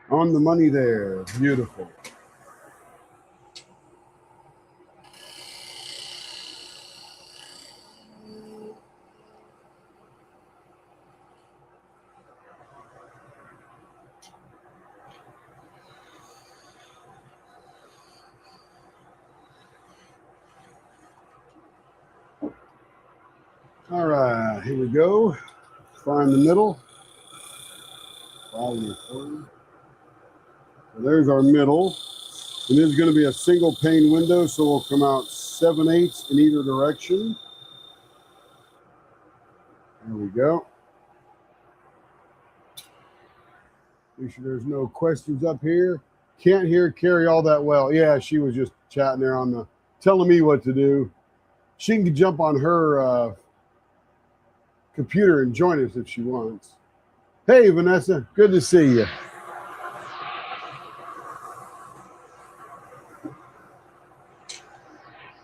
On the money there. Beautiful. All right, here we go. Find the middle. So there's our middle. And this is going to be a single pane window, so we'll come out 7/8 in either direction. There we go. Make sure there's no questions up here. Can't hear Carrie all that well. Yeah, she was just chatting there on the, telling me what to do. She can jump on her computer and join us if she wants. Hey, Vanessa, good to see you.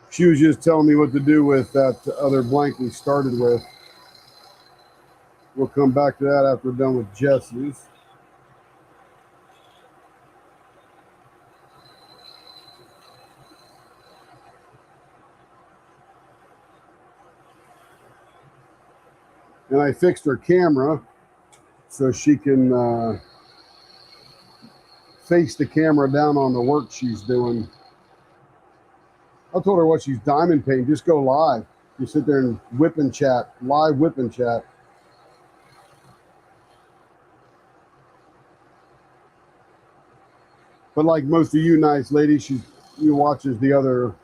She was just telling me what to do with that other blank we started with. We'll come back to that after we're done with Jesse's. And I fixed her camera so she can face the camera down on the work she's doing. I told her what she's diamond painting, just go live. You sit there and whip and chat, live whip and chat. But like most of you nice ladies, she watches the other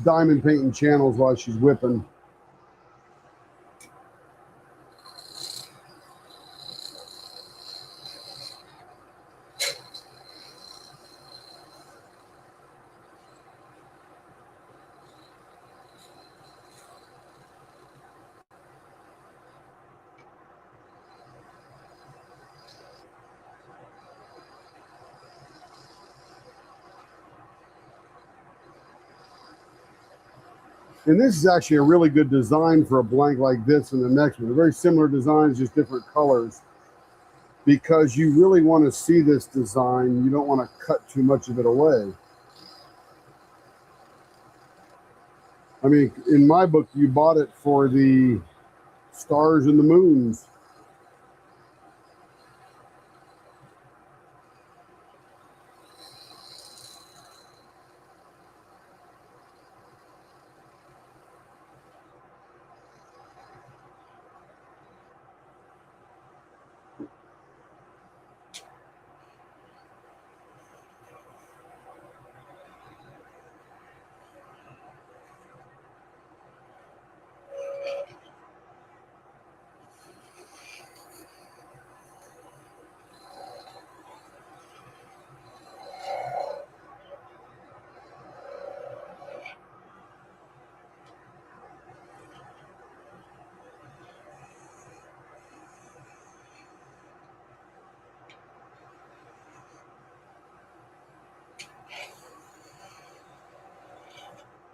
diamond painting channels while she's whipping. And this is actually a really good design for a blank like this and the next one. They're very similar designs, just different colors. Because you really want to see this design, you don't want to cut too much of it away. I mean, in my book, you bought it for the stars and the moons.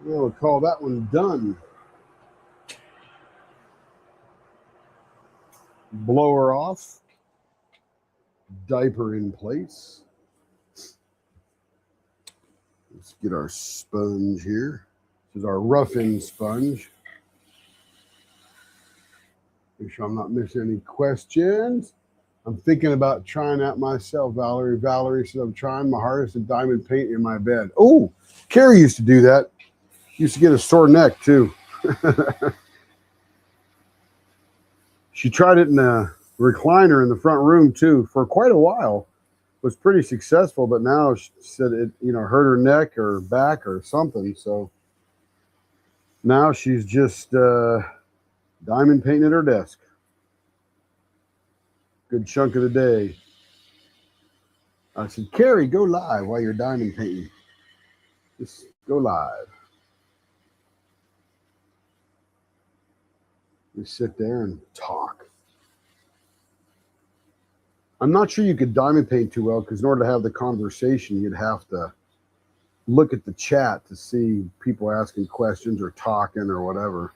We'll call that one done. Blower off. Diaper in place. Let's get our sponge here. This is our rough-in sponge. Make sure I'm not missing any questions. I'm thinking about trying that myself, Valerie. Valerie says I'm trying my hardest to diamond paint in my bed. Oh, Carrie used to do that. Used to get a sore neck too. She tried it in a recliner in the front room too for quite a while. Was pretty successful, but now she said it, hurt her neck or back or something. So now she's just diamond painting at her desk. Good chunk of the day. I said, Carrie, go live while you're diamond painting. Just go live. We sit there and talk. I'm not sure you could diamond paint too well because in order to have the conversation, you'd have to look at the chat to see people asking questions or talking or whatever.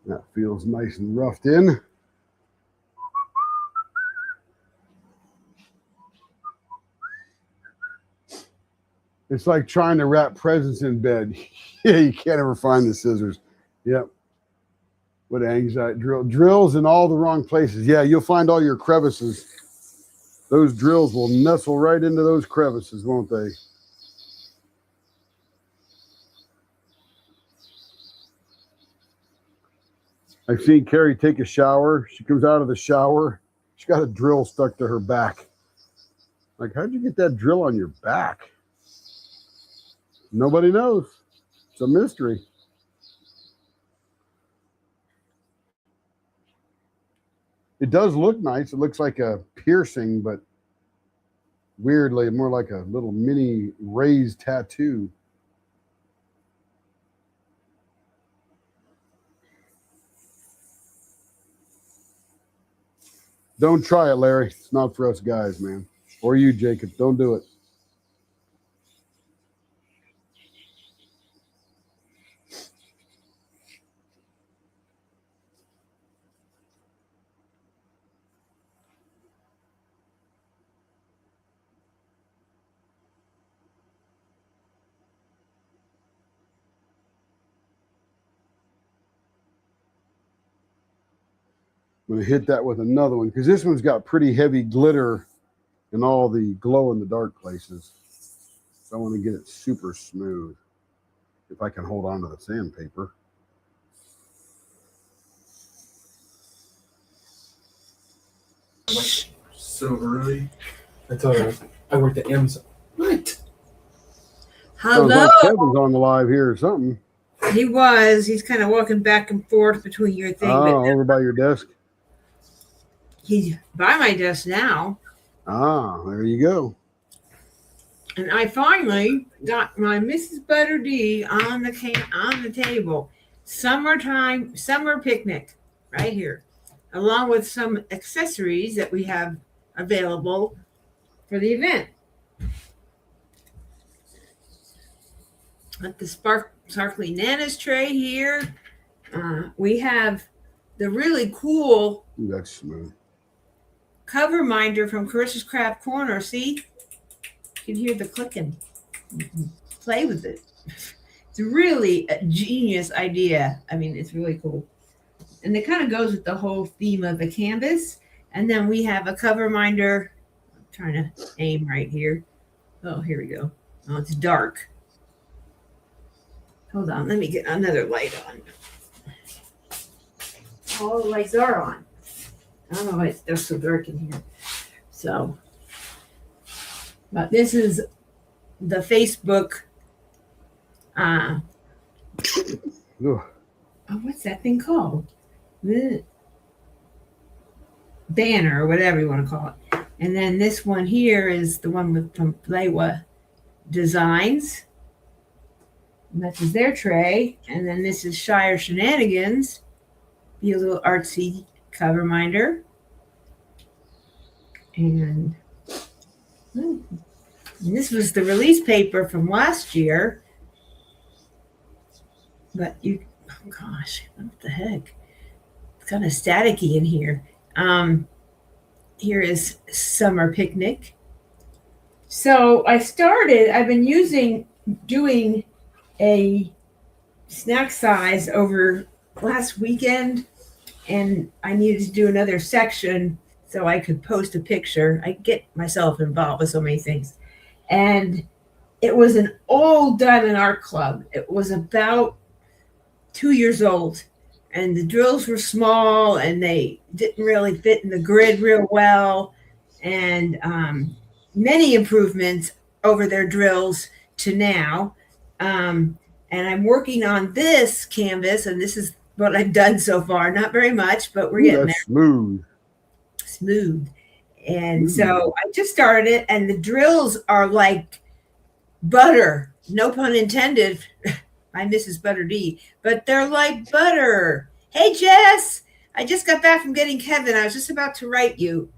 That feels nice and roughed in. It's like trying to wrap presents in bed. Yeah, you can't ever find the scissors. Yep. What anxiety drills in all the wrong places. Yeah, you'll find all your crevices. Those drills will nestle right into those crevices, won't they? I've seen Carrie take a shower. She comes out of the shower. She's got a drill stuck to her back. Like, how'd you get that drill on your back? Nobody knows. It's a mystery. It does look nice. It looks like a piercing, but weirdly more like a little mini raised tattoo. Don't try it, Larry. It's not for us guys, man. Or you, Jacob. Don't do it. I'm going to hit that with another one because this one's got pretty heavy glitter in all the glow in the dark places. So I want to get it super smooth if I can hold on to the sandpaper. So early. I told her I worked at Amazon. What? Hello. Sounds like Kevin's on the live here or something. He was. He's kind of walking back and forth between your thing. Oh, over by your desk? He's by my desk now. Ah, there you go. And I finally got my Mrs. Butter D on the table. Summertime, summer picnic right here, along with some accessories that we have available for the event. Got the sparkly Nana's tray here. We have the really cool Ooh, that's smooth. cover minder from Carissa's Craft Corner. See? You can hear the clicking. You can play with it. It's really a genius idea. I mean, it's really cool. And it kind of goes with the whole theme of the canvas. And then we have a cover minder. I'm trying to aim right here. Oh, here we go. Oh, it's dark. Hold on, let me get another light on. All the lights are on. I don't know why it's so dark in here. So, but this is the Facebook. Ugh. Oh, what's that thing called? The banner or whatever you want to call it. And then this one here is the one with from Lewa Designs. And this is their tray. And then this is Shire Shenanigans. Be a Little Artsy cover minder. And this was the release paper from last year. But you, oh gosh, what the heck? It's kind of staticky in here. Here is Summer Picnic. So I've been doing a snack size over last weekend, and I needed to do another section so I could post a picture. I get myself involved with so many things. And it was an old Diamond Art Club. It was about 2 years old, and the drills were small and they didn't really fit in the grid real well. And many improvements over their drills to now. And I'm working on this canvas, and this is what I've done so far. Not very much, but we're getting there. Smooth. And so I just started it, and the drills are like butter. No pun intended. by Mrs. Butter D, but they're like butter. Hey, Jess, I just got back from getting Kevin. I was just about to write you.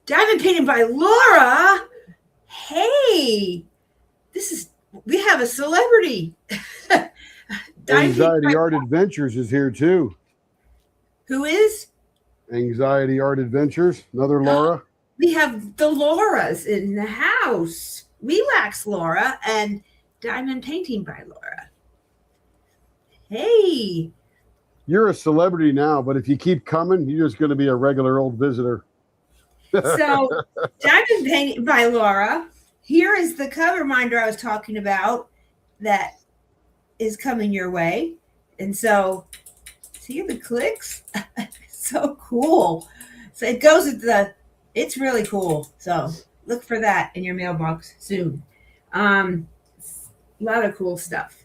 Diamond painted by Laura. Hey, we have a celebrity. Anxiety Art Adventures is here too. Who is? Anxiety Art Adventures, another Laura. We have the Lauras in the house. Relax, Laura, and Diamond Painting by Laura. Hey. You're a celebrity now, but if you keep coming, you're just going to be a regular old visitor. So, Diamond Painting by Laura. Here is the cover minder I was talking about that is coming your way. And so, see the clicks? So cool. So it goes with it's really cool. So look for that in your mailbox soon. A lot of cool stuff.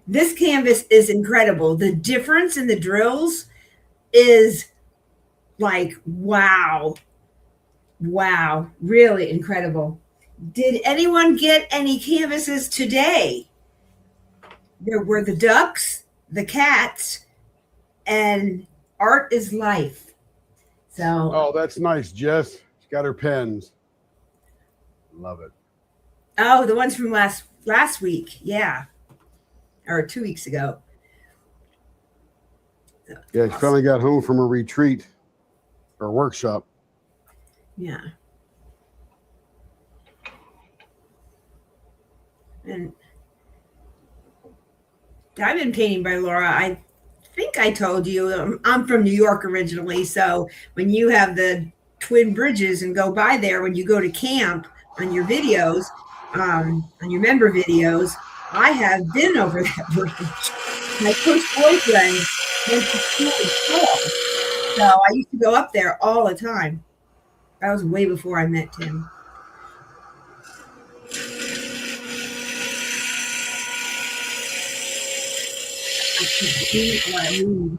This canvas is incredible. The difference in the drills is like, wow. Wow. Really incredible. Did anyone get any canvases today? There were the ducks, the cats, and Art is Life. So. Oh, that's nice, Jess. She's got her pens. Love it. Oh, the ones from last week. Yeah. Or 2 weeks ago. Yeah, she finally got home from a retreat or workshop. Yeah. And Diamond Painting by Laura, I think I told you I'm from New York originally. So when you have the Twin Bridges and go by there, when you go to camp on your videos, on your member videos, I have been over that bridge. My first boyfriend went to school in school. So I used to go up there all the time. That was way before I met Tim. I can see what I mean.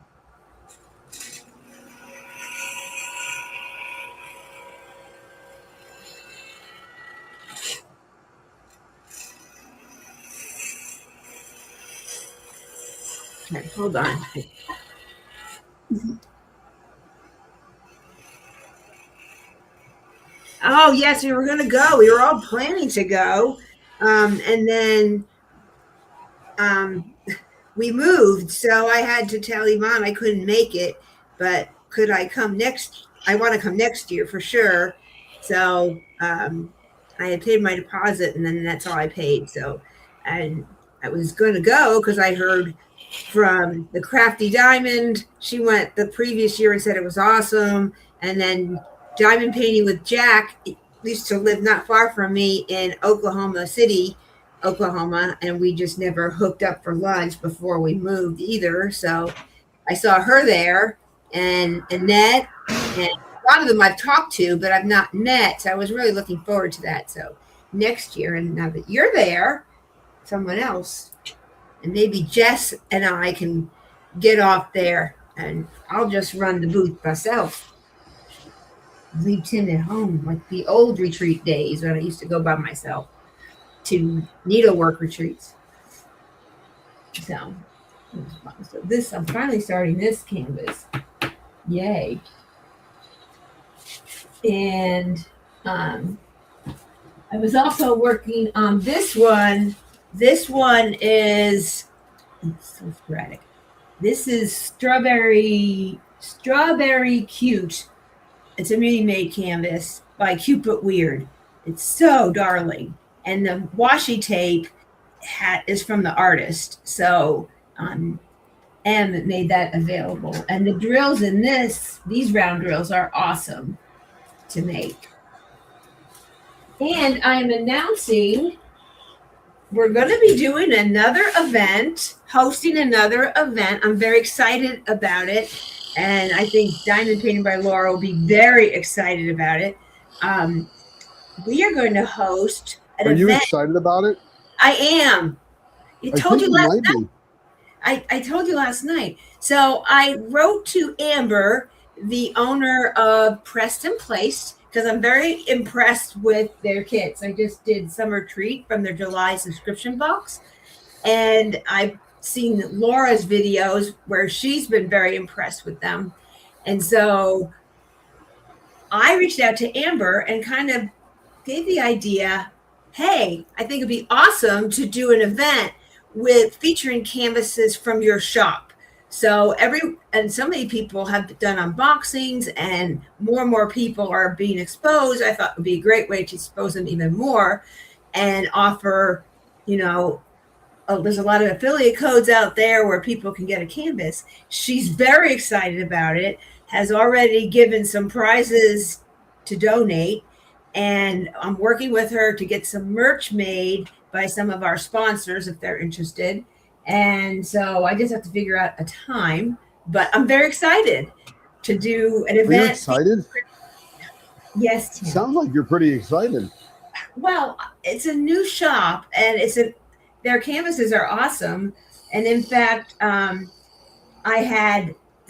Okay, hold on. Oh, yes, we were going to go. We were all planning to go. And then we moved. So I had to tell Yvonne I couldn't make it. But could I come next? I want to come next year for sure. So I had paid my deposit, and then that's all I paid. So, and I was going to go because I heard from the Crafty Diamond. She went the previous year and said it was awesome. And then Diamond Painting with Jack used to live not far from me in Oklahoma City, Oklahoma, and we just never hooked up for lunch before we moved either. So I saw her there, and Annette, and a lot of them I've talked to, but I've not met. So I was really looking forward to that. So next year, and now that you're there, someone else, and maybe Jess and I can get off there, and I'll just run the booth myself. Leave Tim at home, like the old retreat days when I used to go by myself to needlework retreats. So this, I'm finally starting this canvas. Yay. And I was also working on this one. This one is, it's so sporadic. This is Strawberry Cute. It's a mini-made canvas by Cute But Weird. It's so darling. And the washi tape is from the artist. So M made that available. And the drills in these round drills are awesome to make. And I'm announcing we're going to be doing another event, hosting another event. I'm very excited about it. And I think Diamond Painting by Laura will be very excited about it. We are going to host an event. Are you excited about it? I am. I told you last night. I told you last night. So I wrote to Amber, the owner of Preston Place, because I'm very impressed with their kits. I just did Summer Treat from their July subscription box. And I've seen Laura's videos where she's been very impressed with them. And so I reached out to Amber and kind of gave the idea, hey, I think it'd be awesome to do an event with featuring canvases from your shop. So so many people have done unboxings, and more people are being exposed. I thought it would be a great way to expose them even more and offer, there's a lot of affiliate codes out there where people can get a canvas. She's very excited about it, has already given some prizes to donate, and I'm working with her to get some merch made by some of our sponsors if they're interested. And so I just have to figure out a time, but I'm very excited to do an event. Are you excited? Yes, Tim. Sounds like you're pretty excited. Well, it's a new shop, and their canvases are awesome. And in fact, there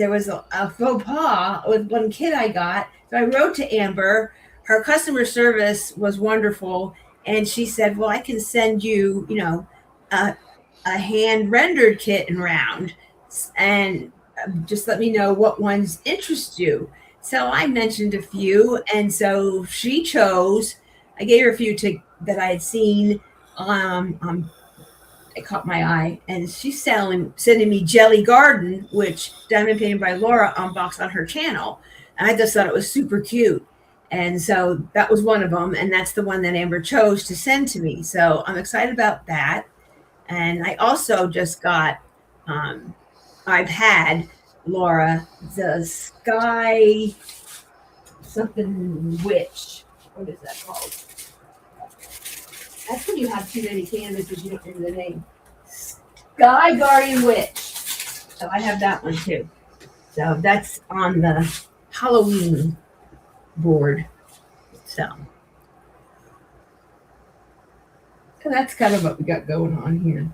was a faux pas with one kit I got. So I wrote to Amber. Her customer service was wonderful. And she said, well, I can send you, a hand rendered kit and round, and just let me know what ones interest you. So I mentioned a few. And so she chose, I gave her a few that I had seen. It caught my eye, and she's sending me Jelly Garden, which Diamond Painting by Laura unboxed on her channel. And I just thought it was super cute. And so that was one of them. And that's the one that Amber chose to send to me. So I'm excited about that. And I also just got, I've had Laura, the Sky something witch. What is that called? That's when you have too many canvases, you don't remember the name. Sky Guardian Witch. So I have that one too. So that's on the Halloween board. So that's kind of what we got going on here.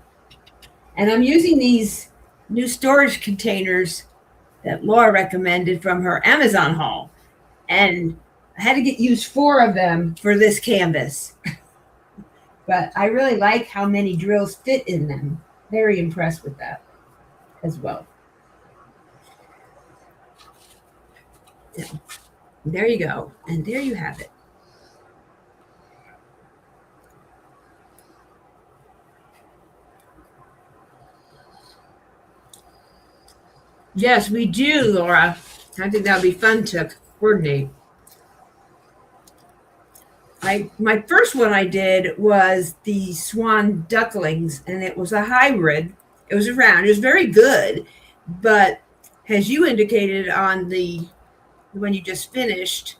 And I'm using these new storage containers that Laura recommended from her Amazon haul. And I had to use 4 of them for this canvas. But I really like how many drills fit in them. Very impressed with that as well. So, there you go. And there you have it. Yes, we do, Laura. I think that would be fun to coordinate. my first one I did was the swan ducklings, and it was a hybrid. It was round. It was very good, but as you indicated on the one you just finished,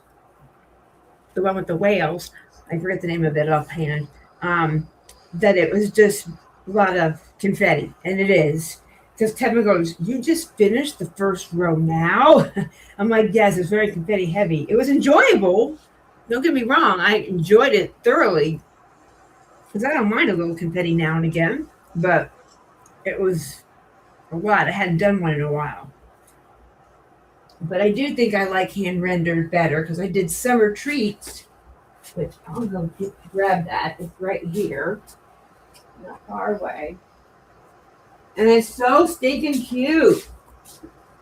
the one with the whales, I forget the name of it offhand. That it was just a lot of confetti, and it is. Because Kevin goes, "You just finished the first row now?" I'm like, "Yes, it's very confetti heavy. It was enjoyable. Don't get me wrong, I enjoyed it thoroughly because I don't mind a little confetti now and again, but it was a lot. I hadn't done one in a while. But I do think I like hand rendered better because I did summer treats, which I'll go grab that. It's right here, not far away. And it's so stinking cute.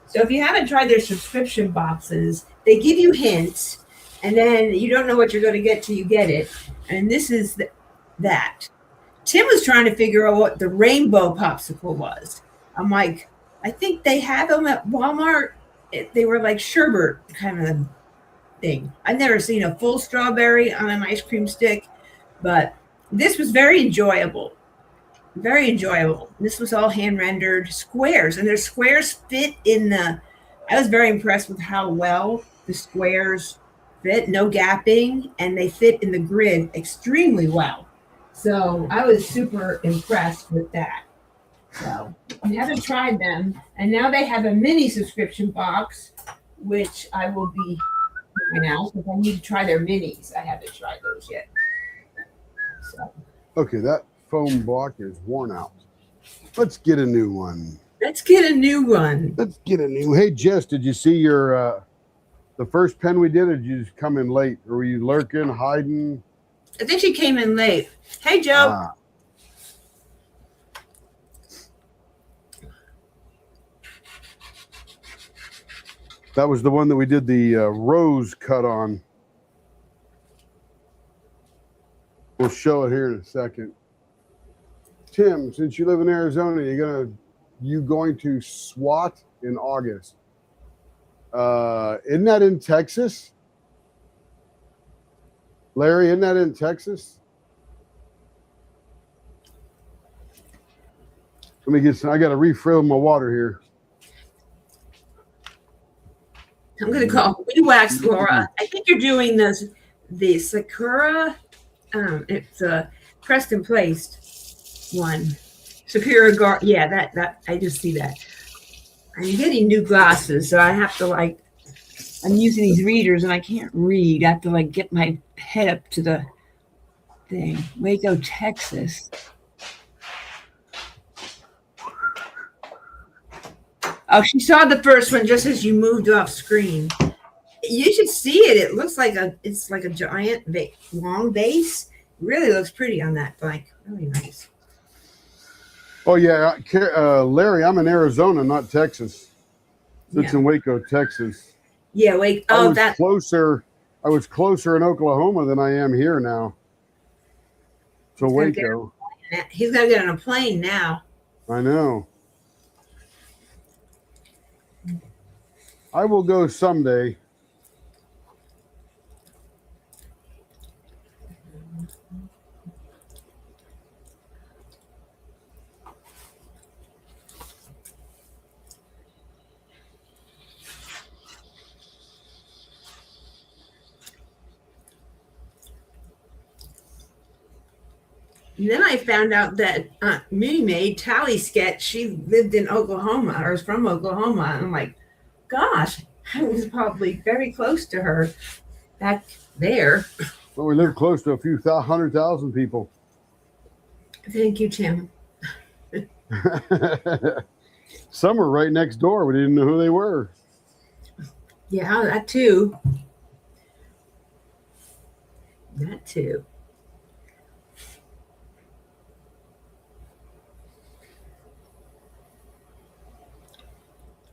So if you haven't tried their subscription boxes, they give you hints, and then you don't know what you're going to get till you get it. And this is that. Tim was trying to figure out what the rainbow popsicle was. I'm like, I think they have them at Walmart. They were like sherbet kind of thing. I've never seen a full strawberry on an ice cream stick, but this was very enjoyable. Very enjoyable. This was all hand rendered squares, and their squares fit in the. I was very impressed with how well the squares fit, no gapping, and they fit in the grid extremely well. So I was super impressed with that. So I haven't tried them, and now they have a mini subscription box, which I will be trying out because I need to try their minis. I haven't tried those yet. So. Okay, that foam block is worn out. Let's get a new one. Let's get a new one. Let's get a new. Hey, Jess, did you see your the first pen we did, or did you just come in late? Or were you lurking, hiding? I think she came in late. Hey, Joe. That was the one that we did the rose cut on. We'll show it here in a second. Tim, since you live in Arizona, you going to SWAT in August. Isn't that in Texas? Larry, isn't that in Texas? Let me get some. I got to refill my water here. I'm going to call Wax Laura. I think you're doing the Sakura. It's a pressed and placed one. Sakura yeah, that I just see that. I'm getting new glasses, so I have to I'm using these readers and I can't read. I have to get my head up to the thing. Waco, Texas. Oh, she saw the first one just as you moved off screen. You should see it. It looks like it's like a giant long base. It really looks pretty on that bike. Really nice. Oh yeah, Larry, I'm in Arizona, not Texas. It's in Waco, Texas. Yeah, Waco. Oh, closer. I was closer in Oklahoma than I am here now. So Waco. He's got to get on a plane now. I know. I will go someday. And then I found out that Minnie Maid, Tally Sketch, she lived in Oklahoma or is from Oklahoma. And I'm like, gosh, I was probably very close to her back there. Well, we live close to a few 100,000 people. Thank you, Tim. Some are right next door. We didn't know who they were. Yeah, that too. That too.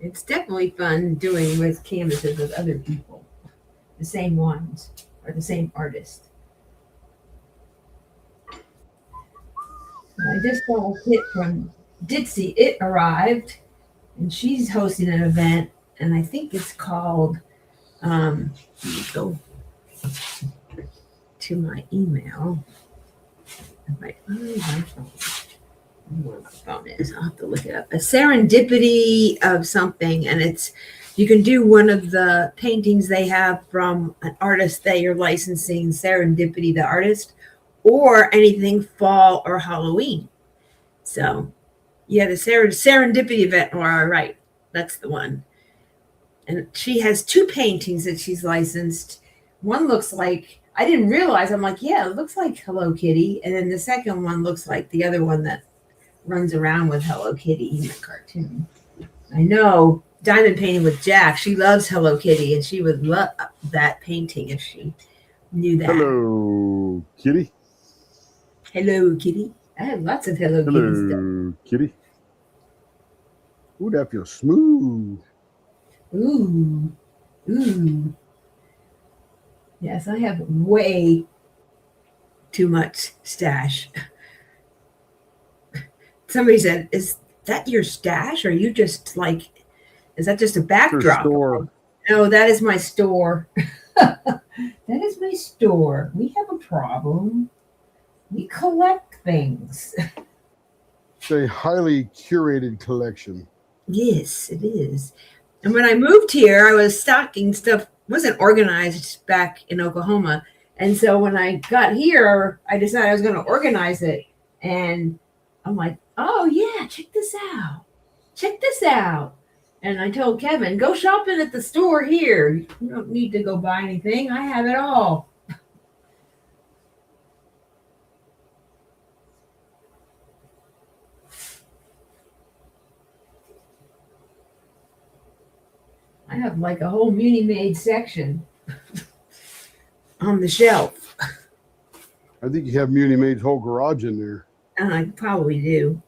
It's definitely fun doing with canvases with other people, the same ones or the same artist. I just got a hit from Ditsy. It arrived, and she's hosting an event, and I think it's called to my email. If I find my phone. I don't know where my phone is. I'll have to look it up. A serendipity of something, and it's you can do one of the paintings they have from an artist that you're licensing, Serendipity the artist, or anything fall or Halloween. So, yeah, the Serendipity event, or right, that's the one. And she has 2 paintings that she's licensed. One looks like, I didn't realize, I'm like, yeah, it looks like Hello Kitty. And then the second one looks like the other one that runs around with Hello Kitty in the cartoon. I know Diamond painting with Jack. She loves Hello Kitty, and she would love that painting if she knew that. Hello, Kitty. Hello Kitty. I have lots of Hello Kitties. Hello, Kitty. Ooh, that feels smooth. Ooh. Ooh. Yes, I have way too much stash. Somebody said, is that your stash? Or you just like, is that just a backdrop? Store. No, that is my store. That is my store. We have a problem. We collect things. It's a highly curated collection. Yes, it is. And when I moved here, I was stocking stuff, wasn't organized back in Oklahoma. And so when I got here, I decided I was going to organize it. And I'm like, oh, yeah, check this out. Check this out. And I told Kevin, go shopping at the store here. You don't need to go buy anything. I have it all. I have like a whole Muni-Made section on the shelf. I think you have Muni-Made's whole garage in there. I probably do.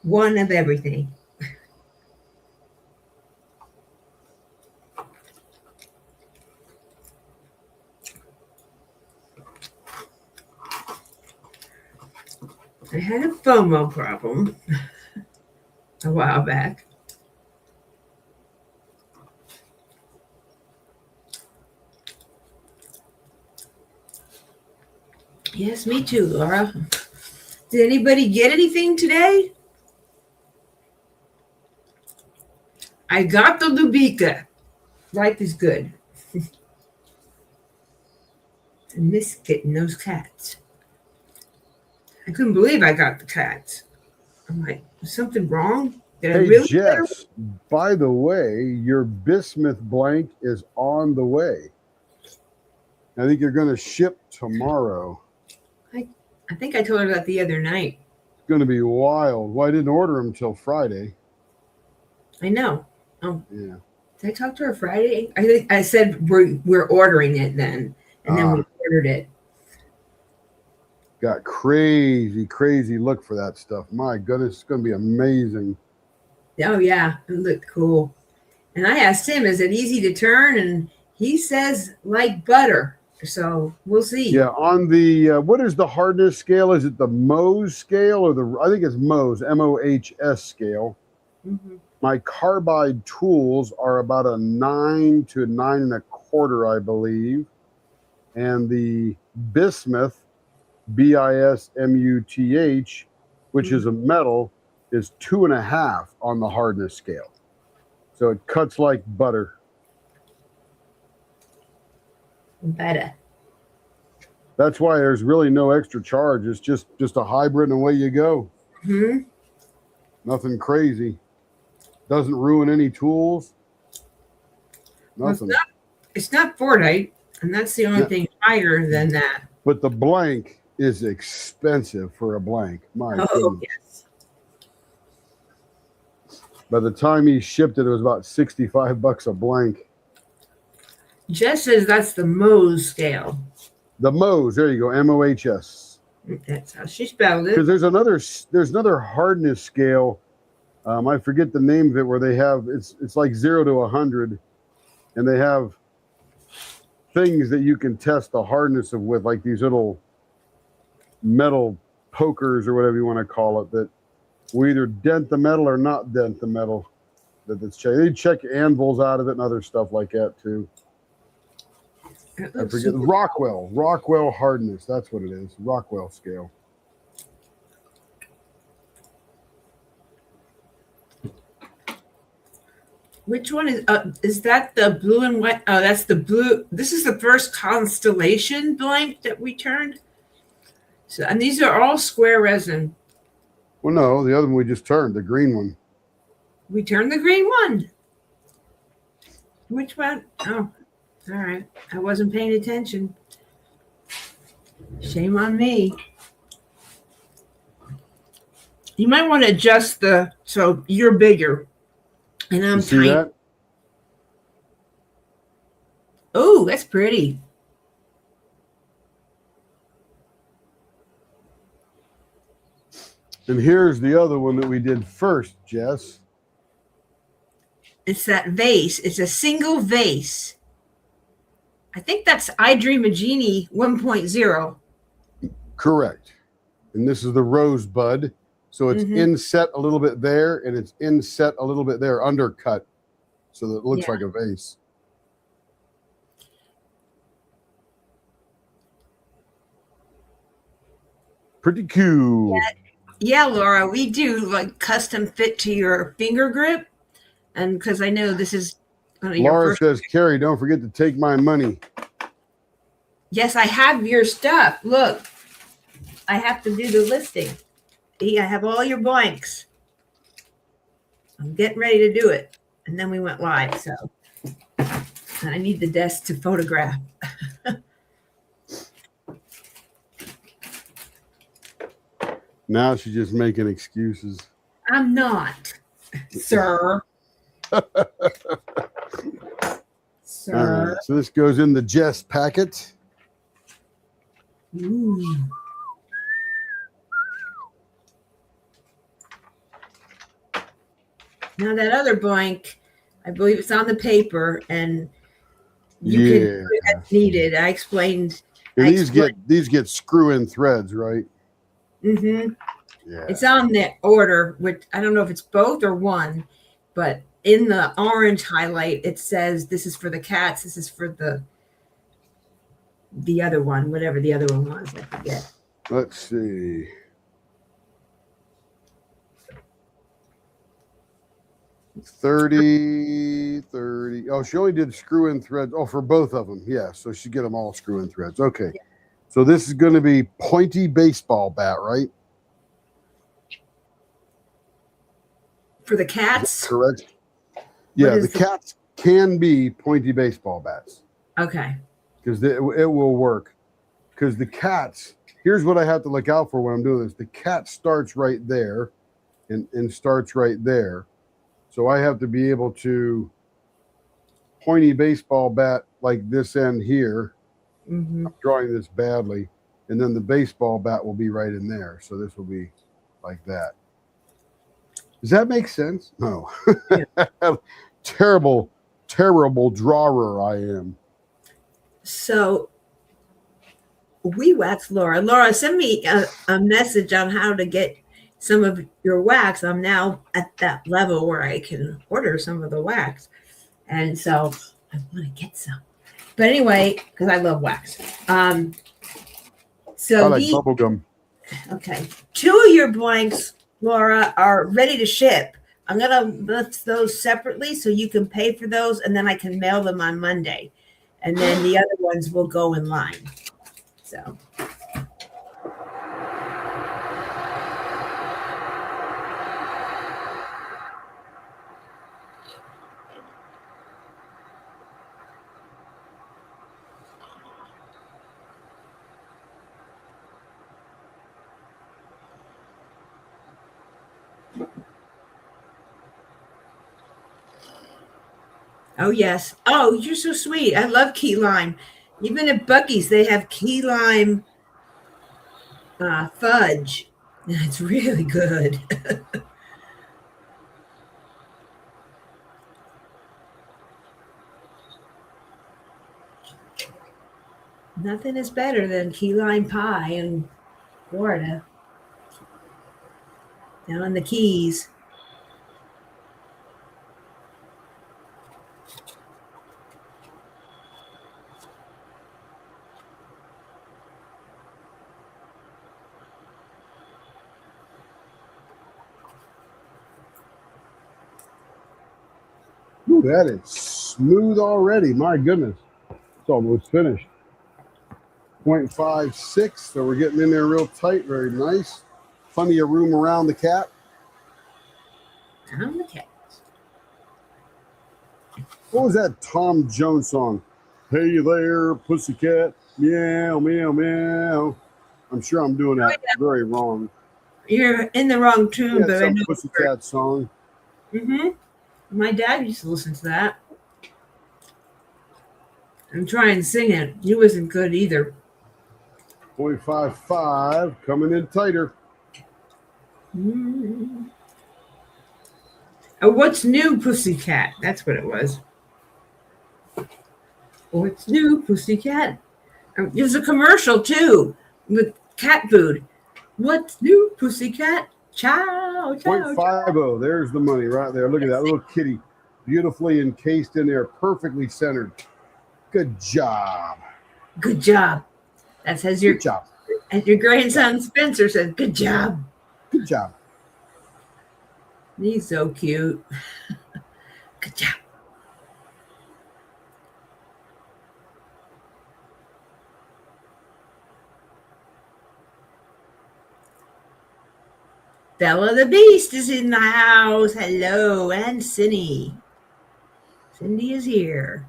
One of everything. I had a FOMO problem a while back. Yes, me too, Laura. Did anybody get anything today? I got the Lubica. Life is good. I miss getting those cats. I couldn't believe I got the cats. I'm like, is something wrong? Did I Hey, really Jess, by the way, your bismuth blank is on the way. I think you're going to ship tomorrow. I think I told her that the other night. It's going to be wild. Well, I didn't order them till Friday. I know. Oh, yeah. Did I talk to her Friday? I think I said we're ordering it then, and then we ordered it. Got crazy look for that stuff. My goodness, it's going to be amazing. Oh yeah, it looked cool. And I asked him, "Is it easy to turn?" And he says, "Like butter." So we'll see. Yeah, on the what is the hardness scale? Is it the Mohs scale or the? I think it's Mohs, MOHS scale. Mm-hmm. My carbide tools are about a 9 to 9 1/4, I believe, and the bismuth, BISMUTH, which is a metal, is 2.5 on the hardness scale. So it cuts like butter. Better. That's why there's really no extra charge. It's just a hybrid and away you go. Mm-hmm. Nothing crazy. Doesn't ruin any tools. Nothing. Well, it's not Fordite, and that's the only thing higher than that. But the blank is expensive for a blank. My goodness. Yes. By the time he shipped it, it was about $65 a blank. Jess says that's the Mohs scale. The Mohs, there you go, MOHS. That's how she spelled it. Because there's another hardness scale. I forget the name of it, where they have it's like 0 to 100, and they have things that you can test the hardness of with, like these little metal pokers or whatever you want to call it, that will either dent the metal or not dent the metal. They check anvils out of it and other stuff like that too. It I looks forget. super- Rockwell hardness. That's what it is. Rockwell scale. Which one is that the blue and white? Oh, that's the blue. This is the first constellation blank that we turned. So, and these are all square resin. Well, no, the other one we just turned, the green one. We turned the green one. Which one? Oh, all right. I wasn't paying attention. Shame on me. You might want to adjust so you're bigger and I'm You see tiny. that? Oh, that's pretty. And here's the other one that we did first, Jess. It's that vase. It's a single vase. I think that's I Dream a Genie 1.0. Correct. And this is the rosebud. So it's inset a little bit there, and it's inset a little bit there, undercut. So that it looks like a vase. Pretty cool. Yeah, Laura, we do like custom fit to your finger grip. And because I know this is Laura says, Carrie, don't forget to take my money. Yes, I have your stuff. Look, I have to do the listing. I have all your blanks. I'm getting ready to do it. And then we went live. So I need the desk to photograph. Now she's just making excuses. I'm not, sir. Sir. All right, so this goes in the Jess packet. Ooh. Now that other blank, I believe it's on the paper, and you can do it as needed. I explained. And these get screw-in threads, right? Mm-hmm. Yeah. It's on the order, which I don't know if it's both or one, but in the orange highlight, it says this is for the cats. This is for the other one, whatever the other one was. I forget. Let's see. $30. Oh, she only did screw-in threads. Oh, for both of them. Yeah, so she get them all screw-in threads. Okay. Yeah. So this is going to be pointy baseball bat, right? For the cats? Correct. Yeah, the cats can be pointy baseball bats. Okay. Because it will work. Because the cats, here's what I have to look out for when I'm doing this. The cat starts right there and starts right there. So I have to be able to pointy baseball bat like this end here. Mm-hmm. I'm drawing this badly. And then the baseball bat will be right in there. So this will be like that. Does that make sense? No. Yeah. Terrible drawer I am. So we wax Laura. Laura, send me a message on how to get some of your wax. I'm now at that level where I can order some of the wax. And so I want to get some. But anyway, because I love wax. So I like bubble gum. Okay. 2 of your blanks, Laura, are ready to ship. I'm going to list those separately so you can pay for those, and then I can mail them on Monday. And then the other ones will go in line. So. Oh, yes. Oh, you're so sweet. I love key lime. Even at Buc-ee's, they have key lime fudge. It's really good. Nothing is better than key lime pie in Florida. Down in the Keys. Ooh, that is smooth already. My goodness. It's almost finished. 0.56, so we're getting in there real tight. Very nice. Plenty of room around the cat. Around the cat. What was that Tom Jones song? Hey there, pussycat. Meow, meow, meow. I'm sure I'm doing that very wrong. You're in the wrong tune, Yeah, but I some know. pussycat song. Mm-hmm. My dad used to listen to that. And try and sing it. He wasn't good either. 0.55, coming in tighter. Mm. Oh, what's new, Pussycat? That's what it was. What's new, Pussycat? There's a commercial too with cat food. What's new, Pussycat? Chow, chow, chow. 0.50, there's the money right there. Look at that little kitty. Beautifully encased in there, perfectly centered. Good job. Good job. That says Good job. And your grandson Spencer says, good job. Good job. He's so cute. Good job. Bella the Beast is in the house. Hello. And Cindy. Cindy is here.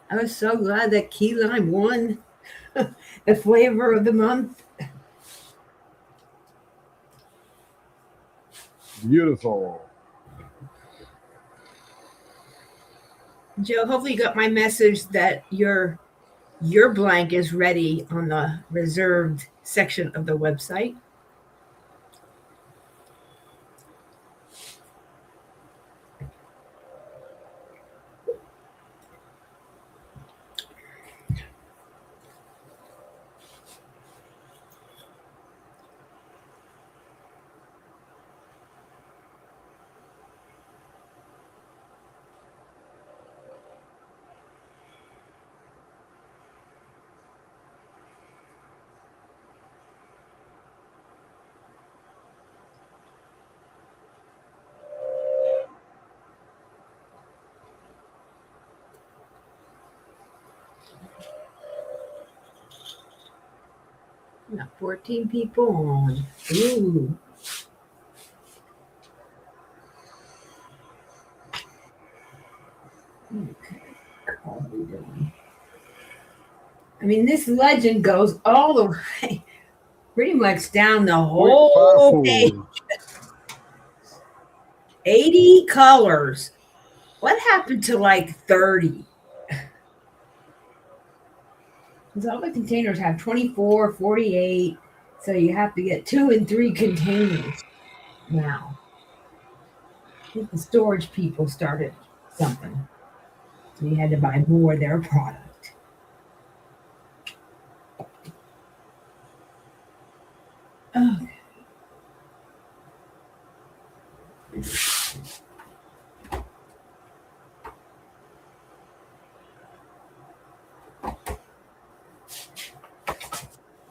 I was so glad that key lime won the flavor of the month. Beautiful. Joe, hopefully you got my message that your blank is ready on the reserved section of the website. Got 14 people on. Ooh. Okay. How are we doing? I mean, this legend goes all the way, pretty much down the whole page. 80 colors. What happened to like 30? Because all the containers have 24, 48. So you have to get 2 and 3 containers now. I think the storage people started something. So you had to buy more of their product. Okay.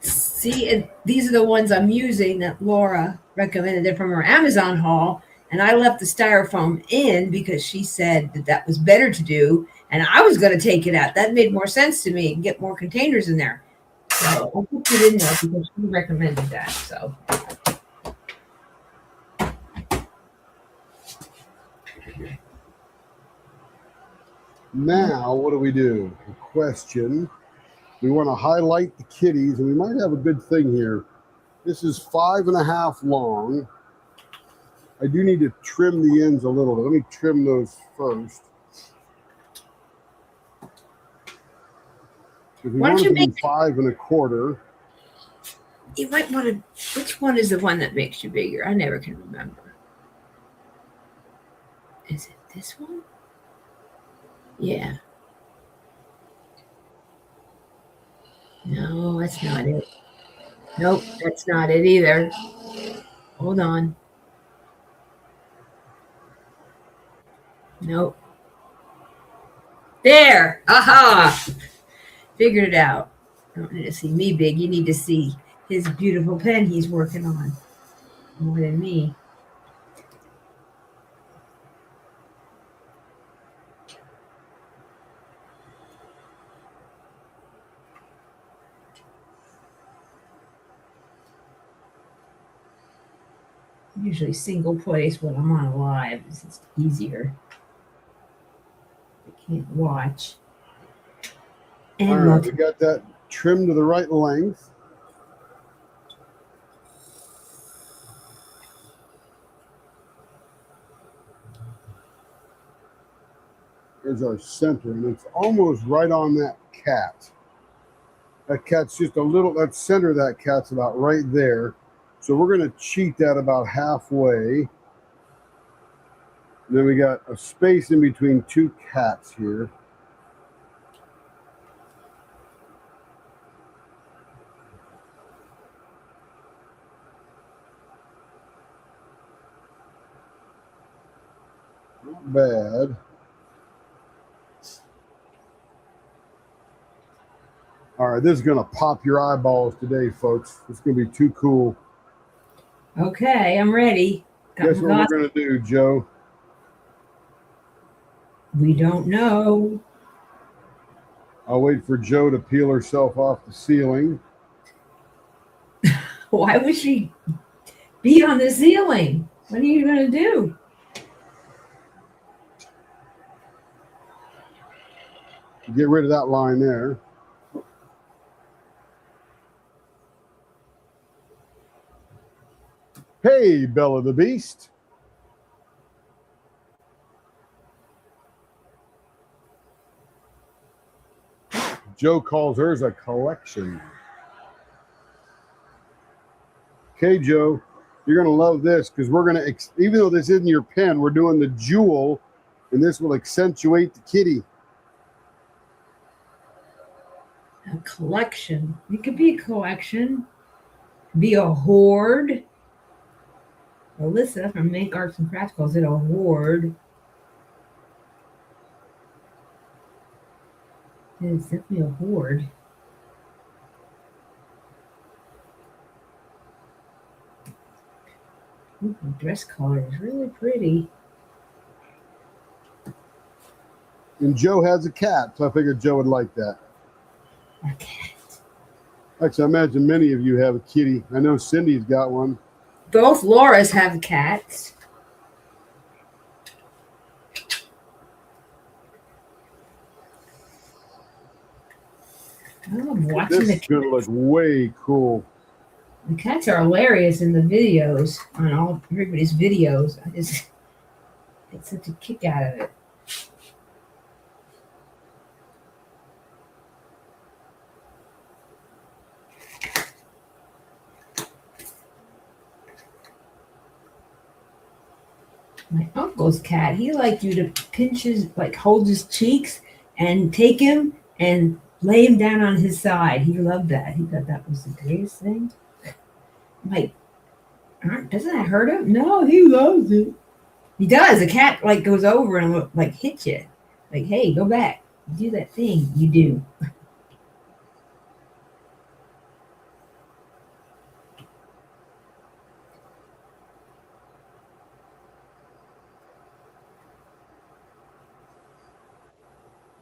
See, and these are the ones I'm using that Laura recommended. They're from her Amazon haul. And I left the styrofoam in because she said that was better to do. And I was going to take it out. That made more sense to me and get more containers in there. So I put it in there because she recommended that. So. Now, what do we do? A question. We want to highlight the kitties, and we might have a good thing here. This is 5.5 long. I do need to trim the ends a little bit. Let me trim those first. If we want to do 5 1/4. You might want to. Which one is the one that makes you bigger? I never can remember. Is it this one? Yeah. No, that's not it. Nope, that's not it either. Hold on. Nope. There. Aha. Figured it out. You don't need to see me big. You need to see his beautiful pen he's working on. more than me. Usually single place when I'm on live. It's just easier. I can't watch. All And right, we got that trimmed to the right length. There's our center, and it's almost right on that cat. That cat's just a little, that center of that cat's about right there. So we're going to cheat that about halfway. And then we got a space in between two cats here. Not bad. All right, this is going to pop your eyeballs today, folks. It's going to be too cool. okay, I'm ready. Guess what we're going to do, Joe? We don't know. I'll wait for Joe to peel herself off the ceiling. Why would she be on the ceiling? What are you going to do? Get rid of that line there. Hey, Bella the Beast. Joe calls hers a collection. Okay, Joe, you're going to love this because we're going to, even though this isn't your pen, we're doing the jewel, and this will accentuate the kitty. A collection. It could be a collection. Be a hoard. Alyssa from Make Arts and Crafts calls it a hoard. It's definitely a hoard. Ooh, the dress color is really pretty. And Joe has a cat, so I figured Joe would like that. A cat. Actually, I imagine many of you have a kitty. I know Cindy's got one. Both Laura's have cats. Oh, I'm watching This the is going to look way cool. The cats are hilarious in the videos, on all everybody's videos. I just get such a kick out of it. My uncle's cat, he liked you to pinch his, like hold his cheeks and take him and lay him down on his side. He loved that. He thought that was the greatest thing. Like, doesn't that hurt him? No, he loves it. He does. The cat like goes over and like hits you. Like, hey, go back. Do that thing you do.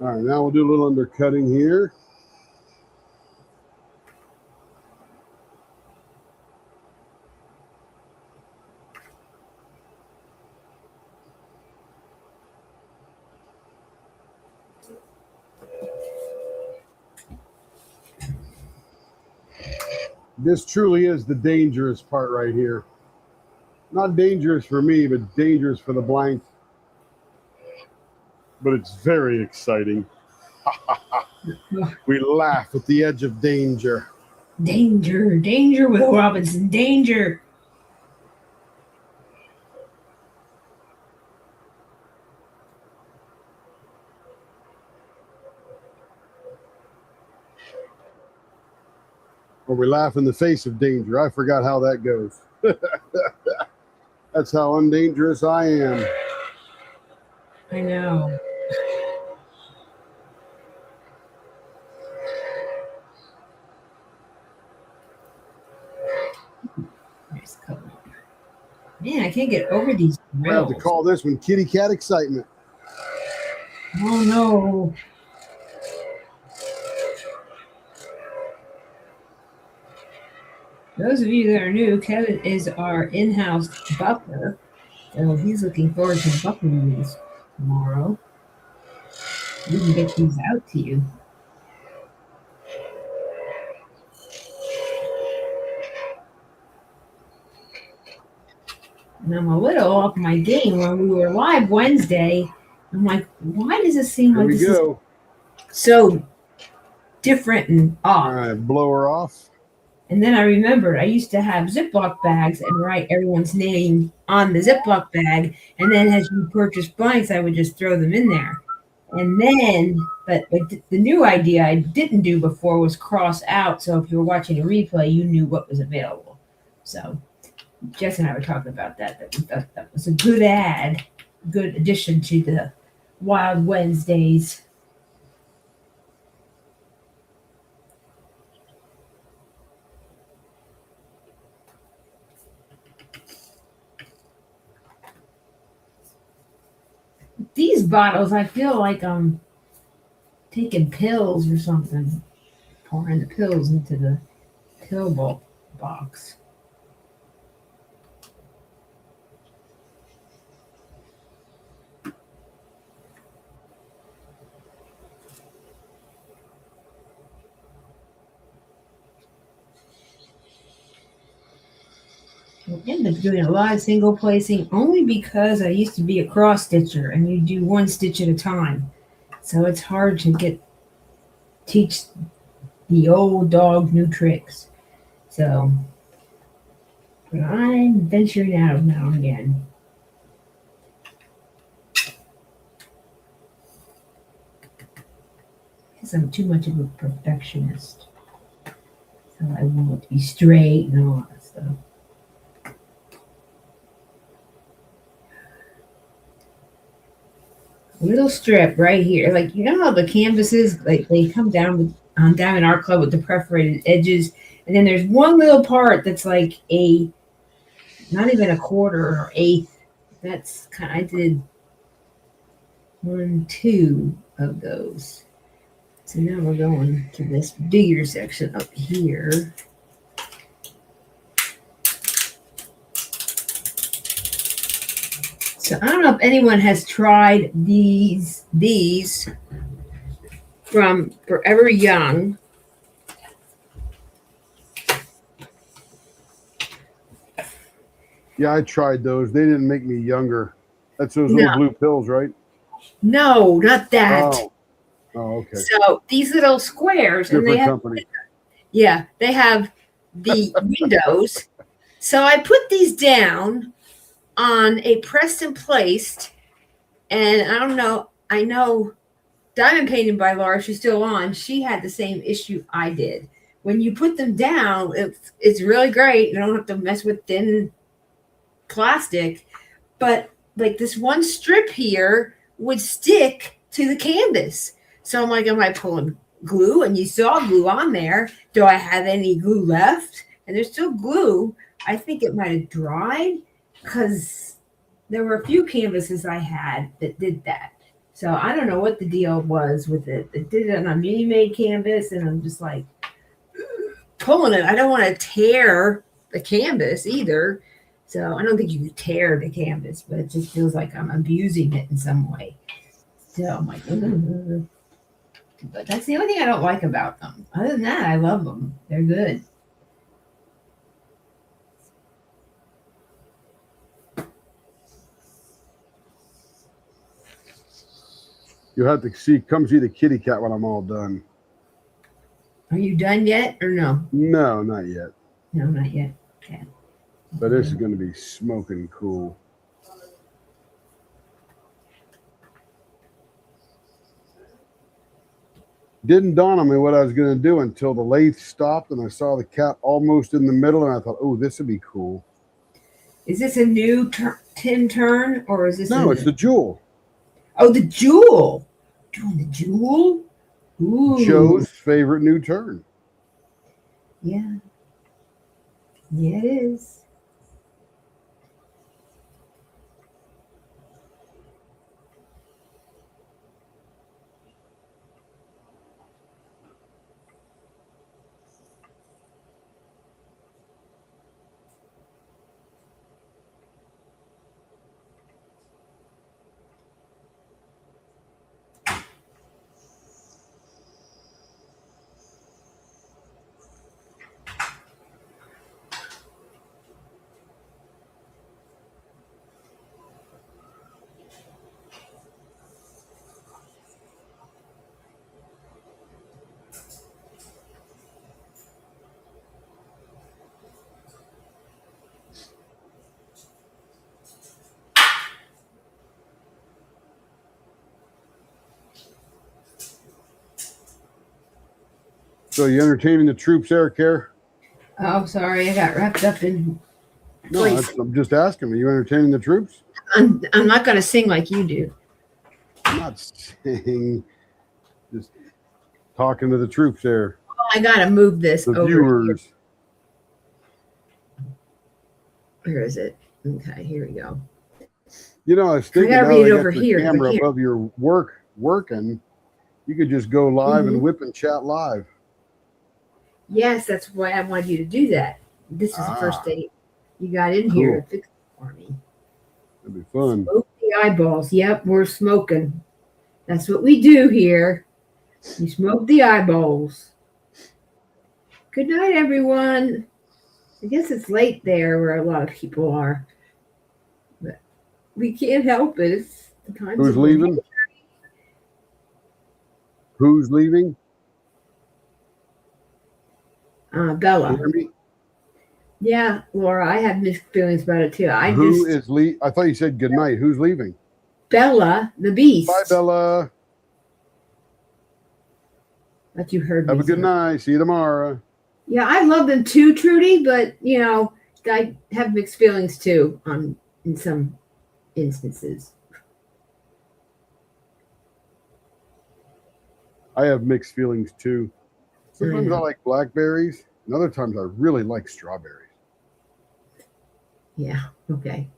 All right, now we'll do a little undercutting here. This truly is the dangerous part right here. Not dangerous for me, but dangerous for the blank. But it's very exciting. We laugh at the edge of danger. Danger, danger, Will Robinson, danger. Or we laugh in the face of danger. I forgot how that goes. That's how undangerous I am. I know. Nice color. Man, I can't get over these I have to grills. call this one kitty cat excitement. Oh no. Those of you that are new, Kevin is our in-house buffer. So he's looking forward to buffering these tomorrow. We can get these out to you. And I'm a little off my game. When we were live Wednesday, I'm like, why does it seem Here like we this go. is so different and All off? right, blow her off. And then I remembered I used to have Ziploc bags and write everyone's name on the Ziploc bag. And then as you purchase blanks, I would just throw them in there. And then, but the new idea I didn't do before was cross out. So if you were watching a replay, you knew what was available. So Jess and I were talking about that. That we thought that was a good addition to the Wild Wednesdays. These bottles, I feel like I'm taking pills or something, pouring the pills into the pill box. I ended up doing a lot of single placing only because I used to be a cross stitcher and you do one stitch at a time. So it's hard to teach the old dog new tricks. So, but I'm venturing out now and again. Because I'm too much of a perfectionist. So I want it to be straight and all that stuff. Little strip right here. Like, you know how the canvases, like they come down down in our club with the perforated edges, and then there's one little part that's like not even a quarter or eighth. That's I did 2 of those. So now we're going to this bigger section up here. So I don't know if anyone has tried these from Forever Young. Yeah, I tried those. They didn't make me younger. That's those little blue pills, right? No, not that. Oh, okay. So these little squares, Different and they have company. Yeah, they have the windows. So I put these down on a pressed and placed, and I don't know. I know Diamond Painted by Laura, she's still on. She had the same issue I did. When you put them down, it's really great. You don't have to mess with thin plastic, but like this one strip here would stick to the canvas. So I'm like, am I pulling glue? And you saw glue on there. Do I have any glue left? And there's still glue. I think it might have dried because there were a few canvases I had that did that. So I don't know what the deal was with it. It did it on a mini made canvas, and I'm just like pulling it. I don't want to tear the canvas either. So I don't think you can tear the canvas, but it just feels like I'm abusing it in some way. So I'm like, but that's the only thing I don't like about them. Other than that, I love them. They're good. You'll have to come see the kitty cat when I'm all done. Are you done yet or no? No, not yet. No, not yet. Okay. But this is going to be smoking cool. Didn't dawn on me what I was going to do until the lathe stopped and I saw the cat almost in the middle, and I thought, oh, this would be cool. Is this a new tin turn, or is this? No, it's the jewel. Oh, the jewel. Doing the jewel? Ooh. Joe's favorite new turn. Yeah. Yeah, it is. So you entertaining the troops there, Care? Oh, sorry, I got wrapped up in. No, I'm just asking. Are you entertaining the troops? I'm not gonna sing like you do. I'm not saying. Just talking to the troops there. I gotta move this The over viewers. here. Where is it? Okay, here we go. You know, I was thinking gotta now read it I over got here, the but I camera can't. above your working. You could just go live and whip and chat live. Yes, that's why I wanted you to do that. This is the first day you got in here to fix it for me. That'd be fun. Smoke the eyeballs. Yep, we're smoking. That's what we do here. You smoke the eyeballs. Good night, everyone. I guess it's late there where a lot of people are. But we can't help it. It's the time. Who's leaving? Who's leaving? Bella. Yeah, Laura, I have mixed feelings about it too. I thought you said good night. Who's leaving? Bella, the beast. Bye, Bella. That you heard me. Have a good night. See you tomorrow. Yeah, I love them too, Trudy, but you know, I have mixed feelings too in some instances. I have mixed feelings too. Sometimes I like blackberries, and other times I really like strawberries. Yeah, okay.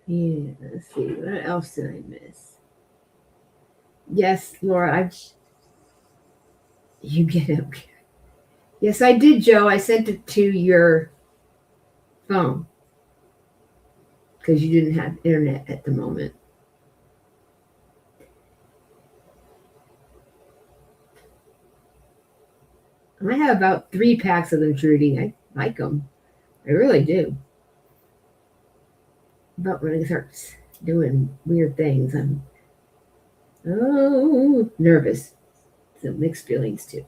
Yeah, let's see. What else did I miss? Yes, Laura, you get it. Yes, I did, Joe. I sent it to your phone because you didn't have internet at the moment. I have about 3 packs of them, Trudy. I like them. I really do. But when it starts doing weird things, I'm nervous. So mixed feelings too.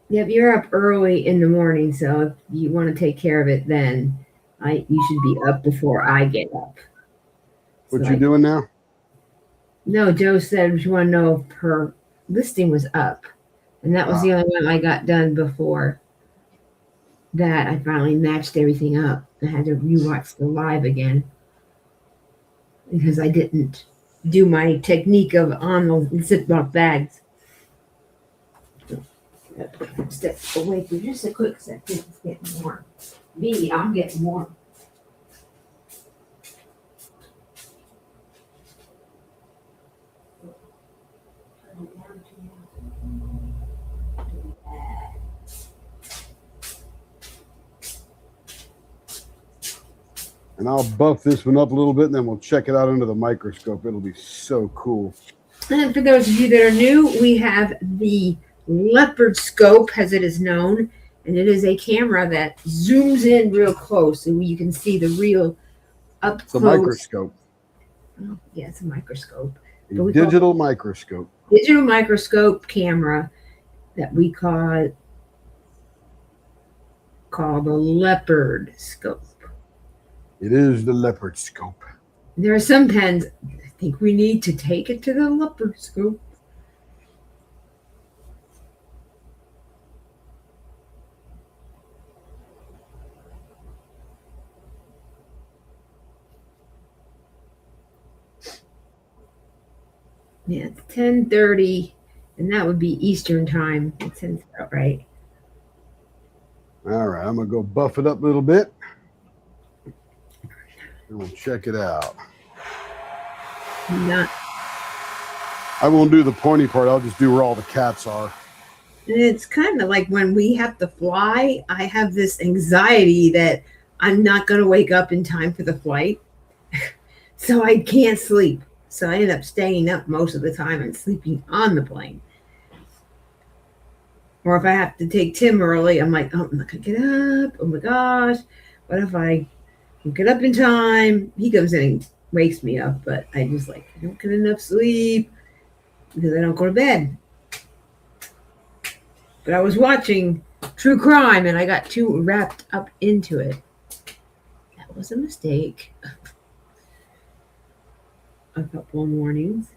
Yep, you're up early in the morning, so if you want to take care of it, then you should be up before I get up. What you doing now? No, Joe said she wanted to know if her listing was up, and that was the only one I got done before that. I finally matched everything up. I had to rewatch the live again because I didn't do my technique of on the Ziploc bags. Step away for just a quick second. It's getting warm. I'm getting warm. And I'll buff this one up a little bit, and then we'll check it out under the microscope. It'll be so cool. And for those of you that are new, we have the Leopard scope, as it is known, and it is a camera that zooms in real close, and you can see the real up close. It's a microscope. Oh, yeah, it's a microscope. A digital microscope. Digital microscope camera that we call the Leopard scope. It is the Leopard scope. There are some pens. I think we need to take it to the Leopard scope. Yeah, it's 10:30, and that would be Eastern time. That sounds about right. All right, I'm going to go buff it up a little bit. And we'll check it out. I won't do the pointy part. I'll just do where all the cats are. And it's kind of like when we have to fly, I have this anxiety that I'm not going to wake up in time for the flight. So I can't sleep. So I end up staying up most of the time and sleeping on the plane. Or if I have to take Tim early, I'm like, oh, I'm not going to get up. Oh my gosh. What if I don't get up in time? He comes in and wakes me up, but I just I don't get enough sleep because I don't go to bed. But I was watching true crime and I got too wrapped up into it. That was a mistake. A couple of mornings.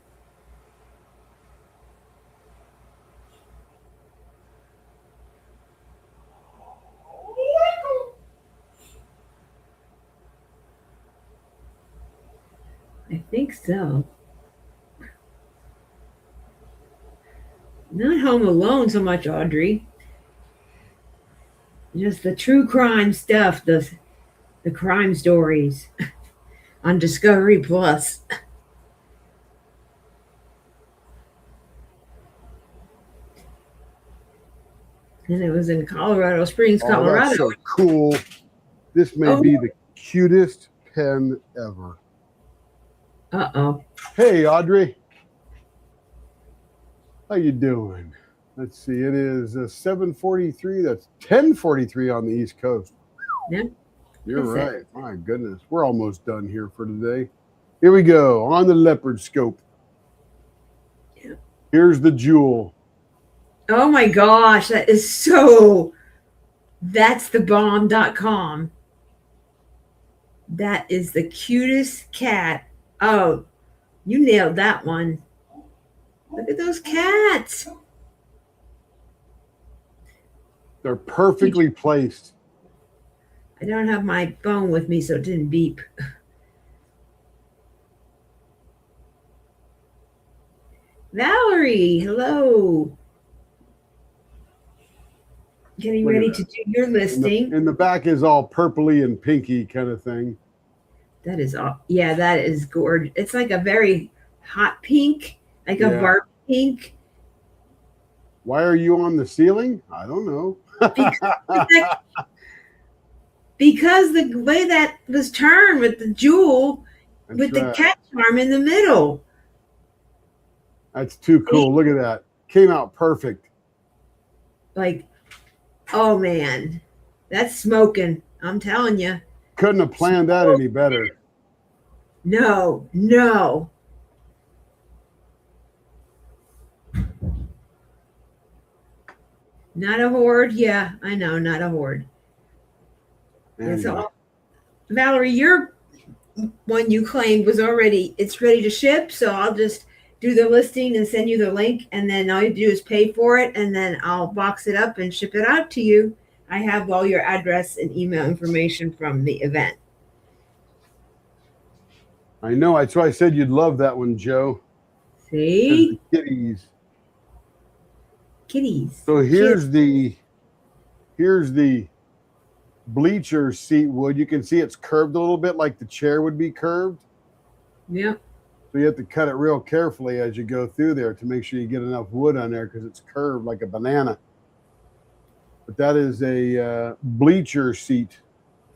I think so. Not Home Alone so much, Audrey. Just the true crime stuff, the crime stories on Discovery Plus. And it was in Colorado Springs, Oh, Colorado. that's so cool. This may be the cutest pen ever. Uh-oh. Hey, Audrey. How you doing? Let's see. It is 7:43. That's 10:43 on the East Coast. Yeah. You're right. My goodness. We're almost done here for today. Here we go. On the leopard scope. Yeah. Here's the jewel. Oh my gosh, that is so. That's the bomb.com. That is the cutest cat. Oh, you nailed that one. Look at those cats. They're perfectly placed. I don't have my phone with me, so it didn't beep. Valerie, hello. Getting ready to do your listing. And the back is all purpley and pinky kind of thing. That is all. Yeah, that is gorgeous. It's like a very hot pink, like a Barbie pink. Why are you on the ceiling? I don't know. Because the way that was turned with the jewel, with the cat charm in the middle. That's too cool. Look at that. Came out perfect. Like, oh man, that's smoking. I'm telling you. Couldn't have planned that any better. No. Not a hoard. Yeah, I know, not a hoard. Yeah, so, Valerie, your one you claimed was it's ready to ship. So I'll just do the listing and send you the link. And then all you do is pay for it. And then I'll box it up and ship it out to you. I have all your address and email information from the event. I know. That's why I said you'd love that one, Joe. See? Kitties. So here's the bleacher seat wood. You can see it's curved a little bit like the chair would be curved. Yeah. So you have to cut it real carefully as you go through there to make sure you get enough wood on there because it's curved like a banana. But that is a bleacher seat.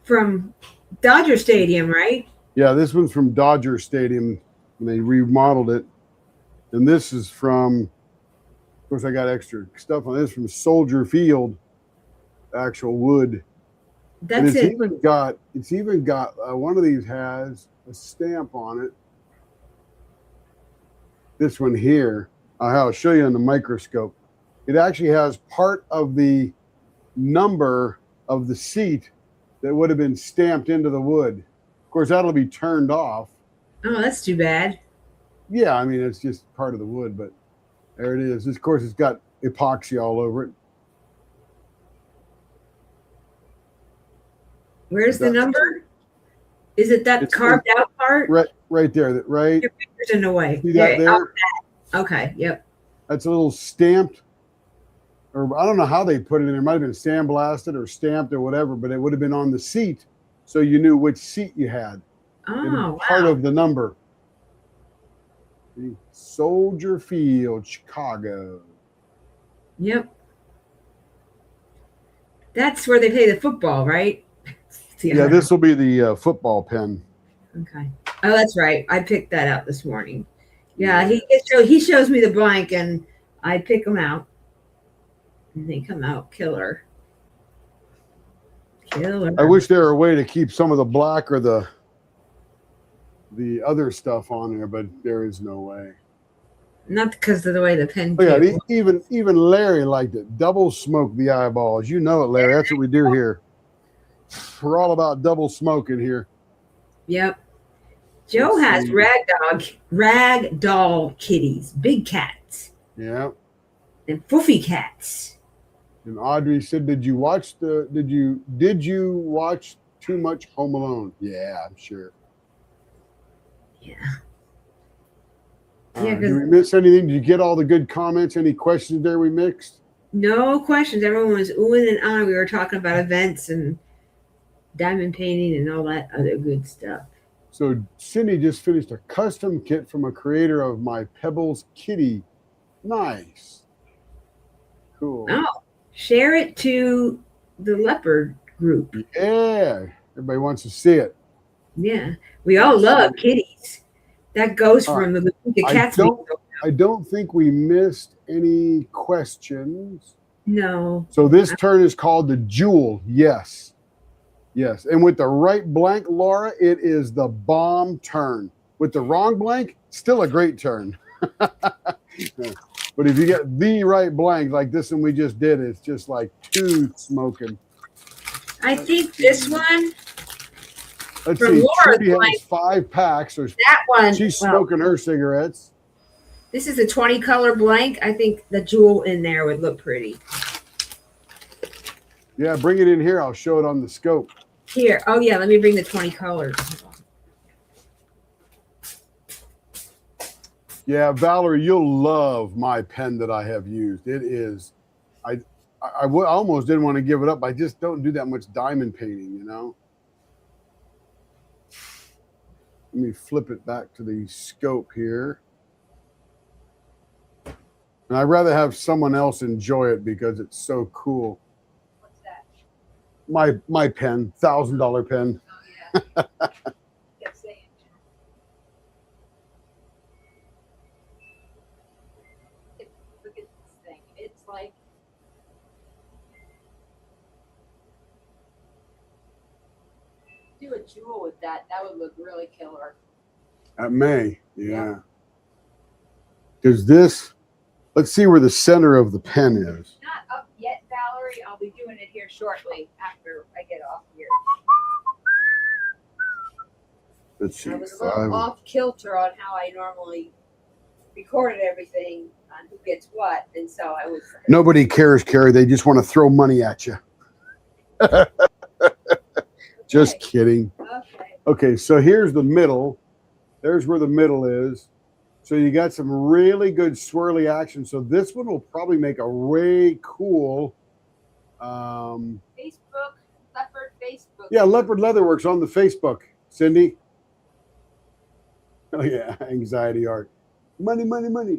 From Dodger Stadium, right? Yeah, this one's from Dodger Stadium. And they remodeled it. And this is from, of course, I got extra stuff on this from Soldier Field, actual wood. That's it. It's even got one of these has a stamp on it. This one here, I'll show you on the microscope. It actually has part of the number of the seat that would have been stamped into the wood. Of course, that'll be turned off. Oh, that's too bad. Yeah, I mean, it's just part of the wood, but there it is. Of course, it's got epoxy all over it. Where's the number? Is it that carved out part? Right there. Right. Your finger's in the way. See that there? Okay. Yep. That's a little stamped, or I don't know how they put it in there. It might have been sandblasted or stamped or whatever, but it would have been on the seat, so you knew which seat you had. Oh, part wow. of the number. Soldier Field, Chicago. Yep. That's where they play the football, right? Yeah, this will be the football pen. Okay. Oh, that's right. I picked that out this morning. Yeah, he shows me the blank, and I pick them out, and they come out killer. I wish there were a way to keep some of the black or the other stuff on there, but there is no way. Not because of the way the pen. Oh, yeah, came. even Larry liked it. Double smoke the eyeballs. You know it, Larry. That's what we do here. We're all about double smoking here. Yep. Joe Let's has see. rag doll kitties, big cats, Yeah. and foofy cats. And Audrey said, did you watch too much Home Alone? Yeah, I'm sure. Yeah. Did we miss anything? Did you get all the good comments? Any questions there we mixed? No questions. Everyone was oohing and ahhing. We were talking about events and diamond painting and all that other good stuff. So Cindy just finished a custom kit from a creator of my Pebbles Kitty. Nice. Cool. Oh, share it to the leopard group. Yeah. Everybody wants to see it. Yeah. We all love kitties. That goes from the cats. I don't think we missed any questions. No. So this turn is called the Jewel. Yes. Yes. And with the right blank, Laura, it is the bomb turn. With the wrong blank, still a great turn. But if you get the right blank, like this one we just did, it's just like too smoking. I think this one. Let's see. Trudy has 5 packs. That one. She's smoking her cigarettes. This is a 20 color blank. I think the jewel in there would look pretty. Yeah, bring it in here. I'll show it on the scope. Here. Oh, yeah. Let me bring the 20 colors. Yeah, Valerie, you'll love my pen that I have used. It is, I almost didn't want to give it up. I just don't do that much diamond painting, you know. Let me flip it back to the scope here. And I'd rather have someone else enjoy it because it's so cool. What's that? My pen, $1,000 pen. Oh, yeah. Kept saying. Look at this thing. It's like do a jewel with that. That would look really killer. At May, yeah. Because this, let's see where the center of the pen is. Not up yet, Valerie. I'll be doing it here shortly after I get off here. Let's see. I was a little off kilter on how I normally recorded everything on who gets what, and so I was. Nobody cares, Carrie. They just want to throw money at you. Just kidding. Okay. Okay, so here's the middle. There's where the middle is. So you got some really good swirly action. So this one will probably make a way cool. Facebook, Leopard Facebook. Yeah, Leopard Leatherworks on the Facebook, Cindy. Oh yeah, anxiety art. Money, money, money.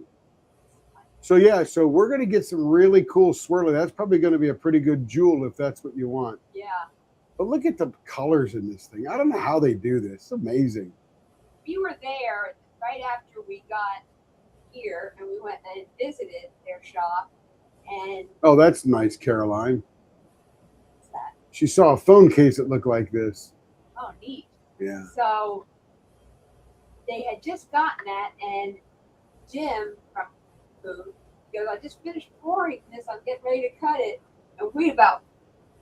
So yeah, so we're going to get some really cool swirly. That's probably going to be a pretty good jewel if that's what you want. Yeah. But look at the colors in this thing. I don't know how they do this. It's amazing. We were there right after we got here, and we went and visited their shop. And oh, that's nice, Caroline. What's that? She saw a phone case that looked like this. Oh, neat. Yeah. So they had just gotten that, and Jim from Food goes, I just finished pouring this. I'm getting ready to cut it. And we about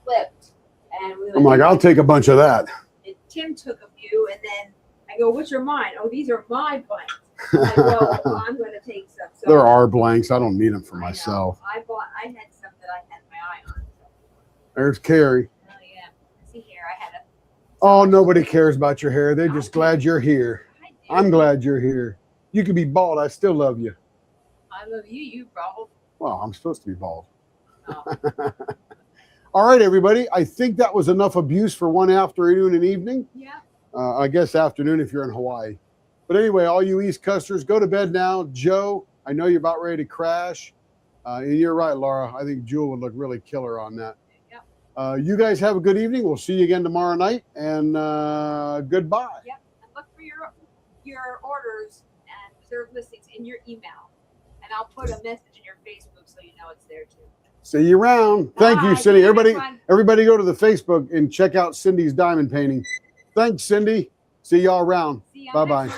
flipped. And we I'm like, I'll take a bunch of that. And Tim took a few, and then I go, what's your mine? Oh, these are my blanks. I go, well, I'm going to take some. So there are blanks. I don't need them for myself. I had some that I had my eye on. So. There's Carrie. Oh, yeah. See here, I had a. Oh, nobody cares about your hair. They're just glad you're here. I'm glad you're here. You can be bald. I still love you. I love you. You bald. Well, I'm supposed to be bald. Oh. All right, everybody. I think that was enough abuse for one afternoon and evening. Yeah. I guess afternoon if you're in Hawaii. But anyway, all you East Coasters, go to bed now. Joe, I know you're about ready to crash. And you're right, Laura. I think Jewel would look really killer on that. Yep. You guys have a good evening. We'll see you again tomorrow night. And goodbye. Yep. And look for your orders and reserved listings in your email. And I'll put a message in your Facebook so you know it's there too. See you around. Thank you, Bye. Cindy. Everybody go to the Facebook and check out Cindy's diamond painting. Thanks, Cindy. See y'all around. Bye-bye.